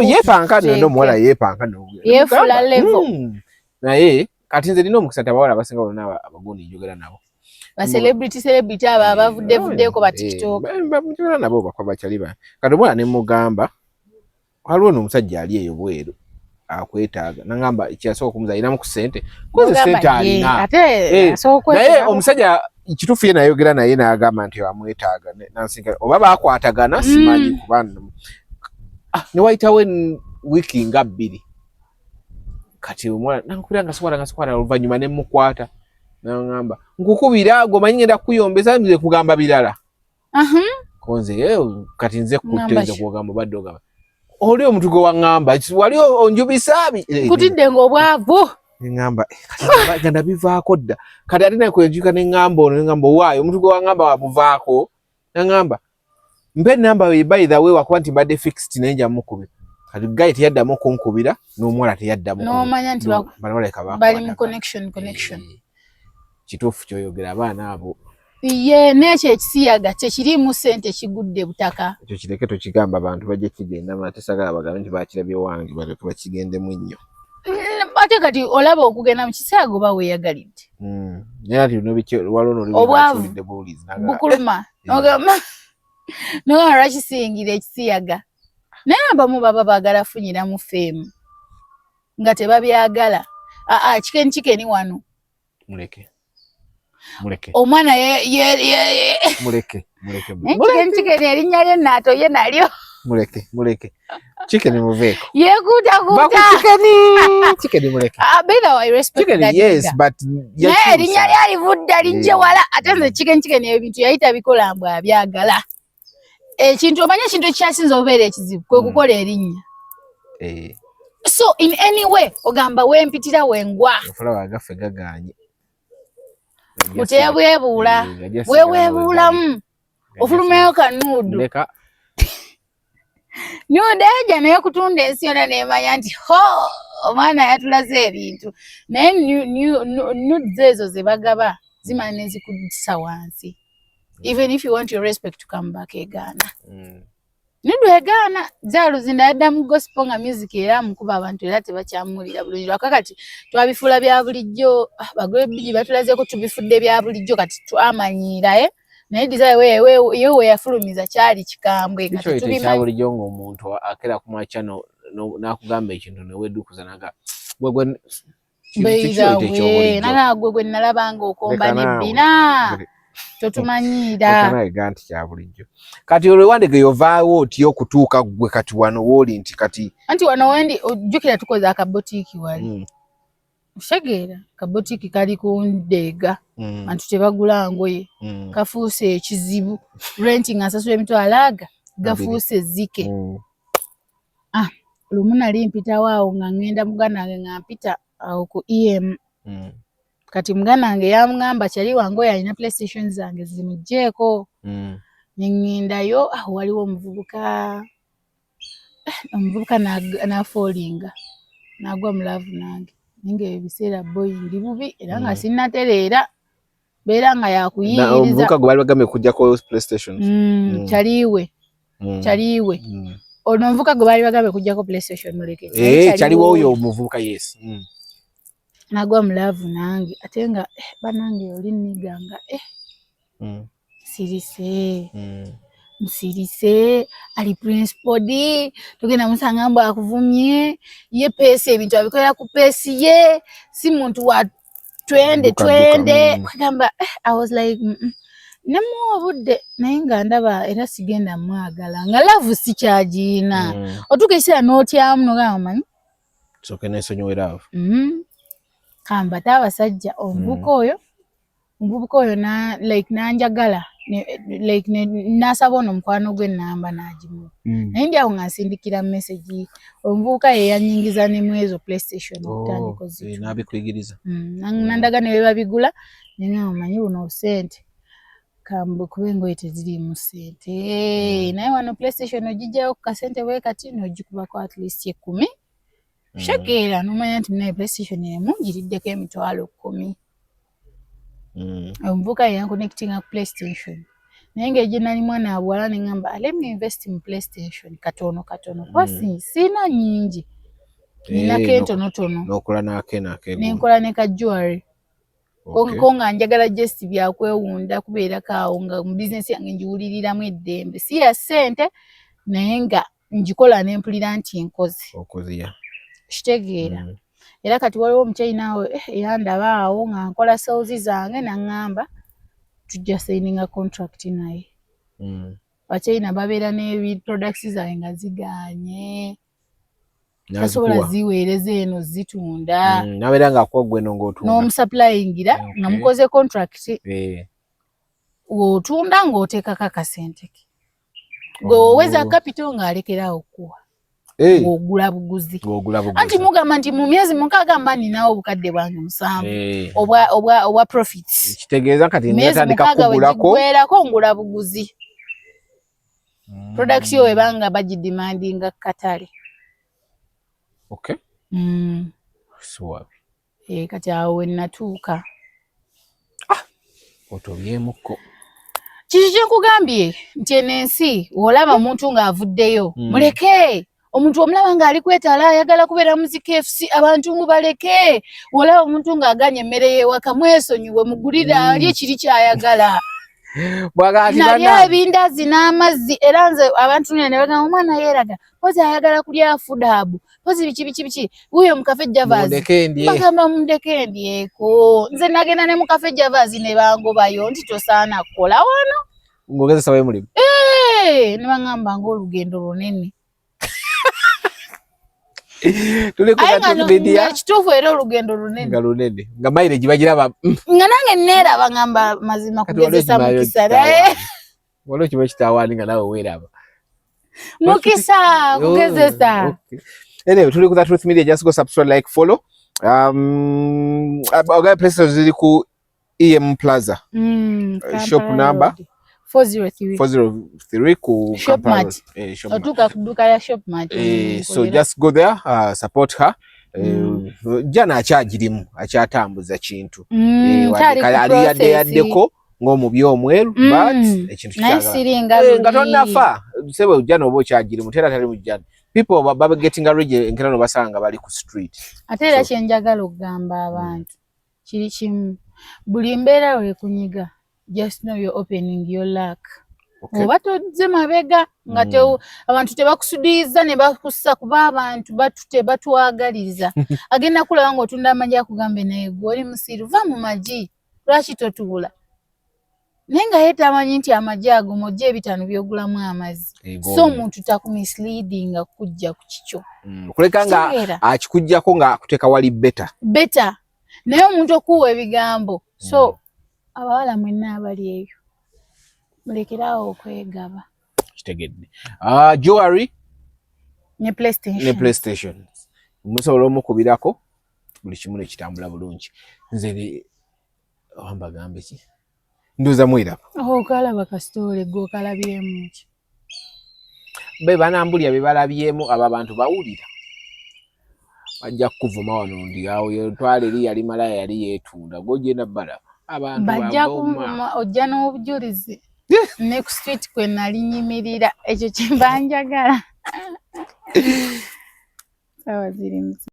yeepanka n'omuwala yeepanka yeefula level naye kati nze nina omukisa nti abawala abasinga bonna abagundi njogera nabo celebrity abo abavuddevuddeko ba TikTok njogera nabo bakyali ba kati omuwala ne mugamba waliwo n'omusajja ali eyo bweru akwetaaga nangamba kyasooka okumuzayiramu ku ssente koze ssente alina naye omusajja kituufu ye nayogera naye n'agamba nti amwetaaga nansinga oba baakwatagana simanyi kuba ne wayitawo wiiki nga 2 kati omwana nankubira nga sikwata oluvannyuma ne mukwata nangamba nkukubira gwe omanyi ngenda kukuyombesa nze kugamba birala konze kati nze kutteze kugamba badde ogamba oli omuntu gwe waŋŋamba wali onjubisaabi kutidde ng'obwavu neŋŋamba kati genda bivaako dda kati ate naye kwenjuka neŋŋamba ono neŋŋamba owaayo omuntu gwe waŋŋamba wamuvaako neŋŋamba mpe enamba by the way wakuba nti mbadde fixed naye nja mukubira kati gaye teyaddamu kunkubira n'omuwala teyaddamu n'omanya nti bali mu connection kituufu kyoyogera abaana abo ye n'ekyo ekisiyaga kyekirimu ssente kigudde butaka ekyo kireke tokigamba abantu bajje kigenda ate sagala bagambe nti bakirabye wange baleke bakigendemu nnyo ate kati olaba okugenda mu kiseera goba weeyagalidde. Naye no bikyo walono obwavu bukuluma ogamba no lwakisingira ekisiyaga naye abamu baba baagala funyira mu feemu nga tebabyagala. Chikeni wano muleke omwana chikeni erinnya lye naato ye nalyo muleke chikeni muveeko yeekuutakuuta chikeni muleke beera I respect that yes but naye erinnya lyalivudde alijje wala ate nze chikeni ebintu yayita bikola mbw abyagala. Ekintu omanye ekintu ekyasinza obeera ekizibu kwe kukola erinnya. So in any way ogamba wempitira wengwa ofulaba agaffe gaganye otebwebuula weweebuulamu ofulumeyo kanuudu nuudu eja naye kutunda ensi yonna neemanya nti omwana yatulaze ebintu naye nuudu ezo ze bagaba zimala nezikudisa wansi. Even if you want your respect to come back egaana nuudu egaana Zaaluzinda yadda mu gospel nga music era mukuba abantu era tebakyamuwulira bulungi lwaka kati twabifuula bya bulijjo bagwe bigi batulazeeko tubifudde bya bulijjo kati twamanyiira naye desire we yafulumiza kyali kikambwe kati tubimanyi bulijjo ng'omuntu akera ku mwacha n'akugamba ekintu ne weddukuza naga gwe nalabanga okomba nebbina totumanyiira otanayiga nti kya bulijjo kati olwewandege yovaawo otyo okutuuka gwe kati wano wooli nti kati anti wano wendi ojjukira tukoze akabotiiki wali oshegeera akabotiiki kali ku Ndeega antu tebagula ngoye kafuuse ekizibu renting asasula emitwalo gafuuse zike. Lumu nali mpitawo awo nga ngenda muganda wange nga mpita awo ku EM kati muganda wange yamugamba kyali wange alina PlayStation zange zimugjeeko nengendayo waliwo omuvubuka nafoolinga nagwa mu laavu nange ninge ebiseera boy ndi bubi era nga sinnatereera beera nga yakuyiriza omuvubuka gwe bali bagambe kujjako PlayStation kyaliwe ono omuvubuka gwe bali bagambe kujjako PlayStation muleke kyaliwo oyo omuvubuka yes nagwa mu laavu nange ate nga banange oli niganga Msirise ali principal di tugenda musanga mbu akuvumye ye pesi ebintu abikolera ku pesi ye si muntu wa twende kugamba I was like nemu obudde naye nga ndaba era sigenda mwagala nga laavu si kyagina otukeisira n'otyamu nogamba manyi soke nesonyiwe laavu kamba abasajja omuvubuka oyo nanjagala nasaba ono mukwano gwe ennamba n'agimu naye ndi awo nga nsindikira message omuvubuka ye yanyingiza ne mwezo PlayStation okutandika n'abikuyigiriza nandaga ne babigula naye omanyi buno obusente kambu kuba engoye teziriimu ssente naye wano PlayStation ogijjayo ku kasente bwe kati n'ogikubako at least 10 shakeera n'omanya nti naye PlayStation emu ngiriddeko emitwalo 10. Omuvubuka yankonectinga ku PlayStation naye ng'egye nali mwana abuwala ne ngamba let me invest mu PlayStation katono kuba siina nyingi ninako entonotono nenkola ne ka jewelry ko nga njagala just byakwewunda kubeerako awo nga mu bizinesi yange njiwuliriramu eddembe si ya ssente naye nga njikola nempulira nti enkozi kitegeera era kati waliwo omukyayina awo yandaba awo nga nkola sales zange naŋŋamba tujja signinga contract naye abakyayina babeera n'ebi products zange nga ziganye tasobola ziweereza eno zitunda nabeera nga akwaggweno ng'otunda n'omusupplyingira nga mukoze contract ng'otunda ng'oteekako akasente ke gwe oweza capital ng'alekeraawo okuwa ng'ogula buguzi anti mugamba nti mu myezi 6 mba ninawo obukadde bwange 7 obwa profits kitegeeza kati natandika kugulako weerako ngula buguzi products yo ebanga bagidemandinga katale kati awo wenatuuka otobyemuko kiki kyenkugambye nti eno ensi olaba omuntu ng'avuddeyo muleke omuntu omulaba nga ali kwetala ayagala kubeera mu KFC abantu mubaleke olaba omuntu ng'aganye emmere y'ewaka mwesonyiwe mugulira ali ekiri kyayagala nalya ebindazi n'amazzi era nze abantu ne bagamba omwana yeeraga pozi ayagala kulya fudabu pozi biki wuyo mu Cafe Javas bagamba mundeke ndyeko nze nagenda ne mu Cafe Javas ne bangobayo nti tosaana kukola wano ng'ogezesa bwe mulimu ne bangamba ng'olugendo lunene ekituufu era olugendo lunene nga mileage bagiraba nga nange neeraba ngamba mazima kugezesa mukisa waliwo kiba kitawaani nga nawe weeraba mukisa kugezesa anyway tuli ku The Truth Media just go subscribe like follow ogaye places ziri ku EM Plaza shop number 403 ku Shopmart. Otuka kuduka ya Shopmart. So just go there, support her. Jana akyagirimu akyatambuza kintu. Yaddeko ng'omubi omweru but ekintu kyagala. Nga tonnafa sebe jana oba okyagirimu tera tali mujjana. People baba getting ready enkera no basanga bali ku street. Ate era kyenjagala okugamba abantu. Kiri kimu. Buli mbeera we kunyiga. Just know you're opening your luck. Oba tozze mabega nga abantu tebakusudiza ne bakussa kuba abantu batwagaliriza agenda kulaba ng'otunda amagi akugambe naye gw'oli musiru va mu magi lwaki totuula naye nga yeetamanyi nti amagi ago mojja ebitano byogulamu amazzi so omuntu takumisleadinga kujja ku kikyo kuleka nga akikujjako nga akuteeka wali beta naye omuntu okuwa ebigambo so abawala mwenna abali eyo mulekerawo okwegaba kitegedde jewelry ne PlayStation musobola omukubirako buli kimu nekitambula bulungi nze wamba gambe ki nduza mwira okalaba kasitole gwokalabyemu ki be banambulya be balabyemu abo abantu bawulira bajja kuvuma wano ndi awo yentwale eri yali malaya yali yeetunda gogenda bala abantu bajja kuvuma ojja n'obujulizi next street kwe nali nyimirira ekyo kye banjagala sawa ziri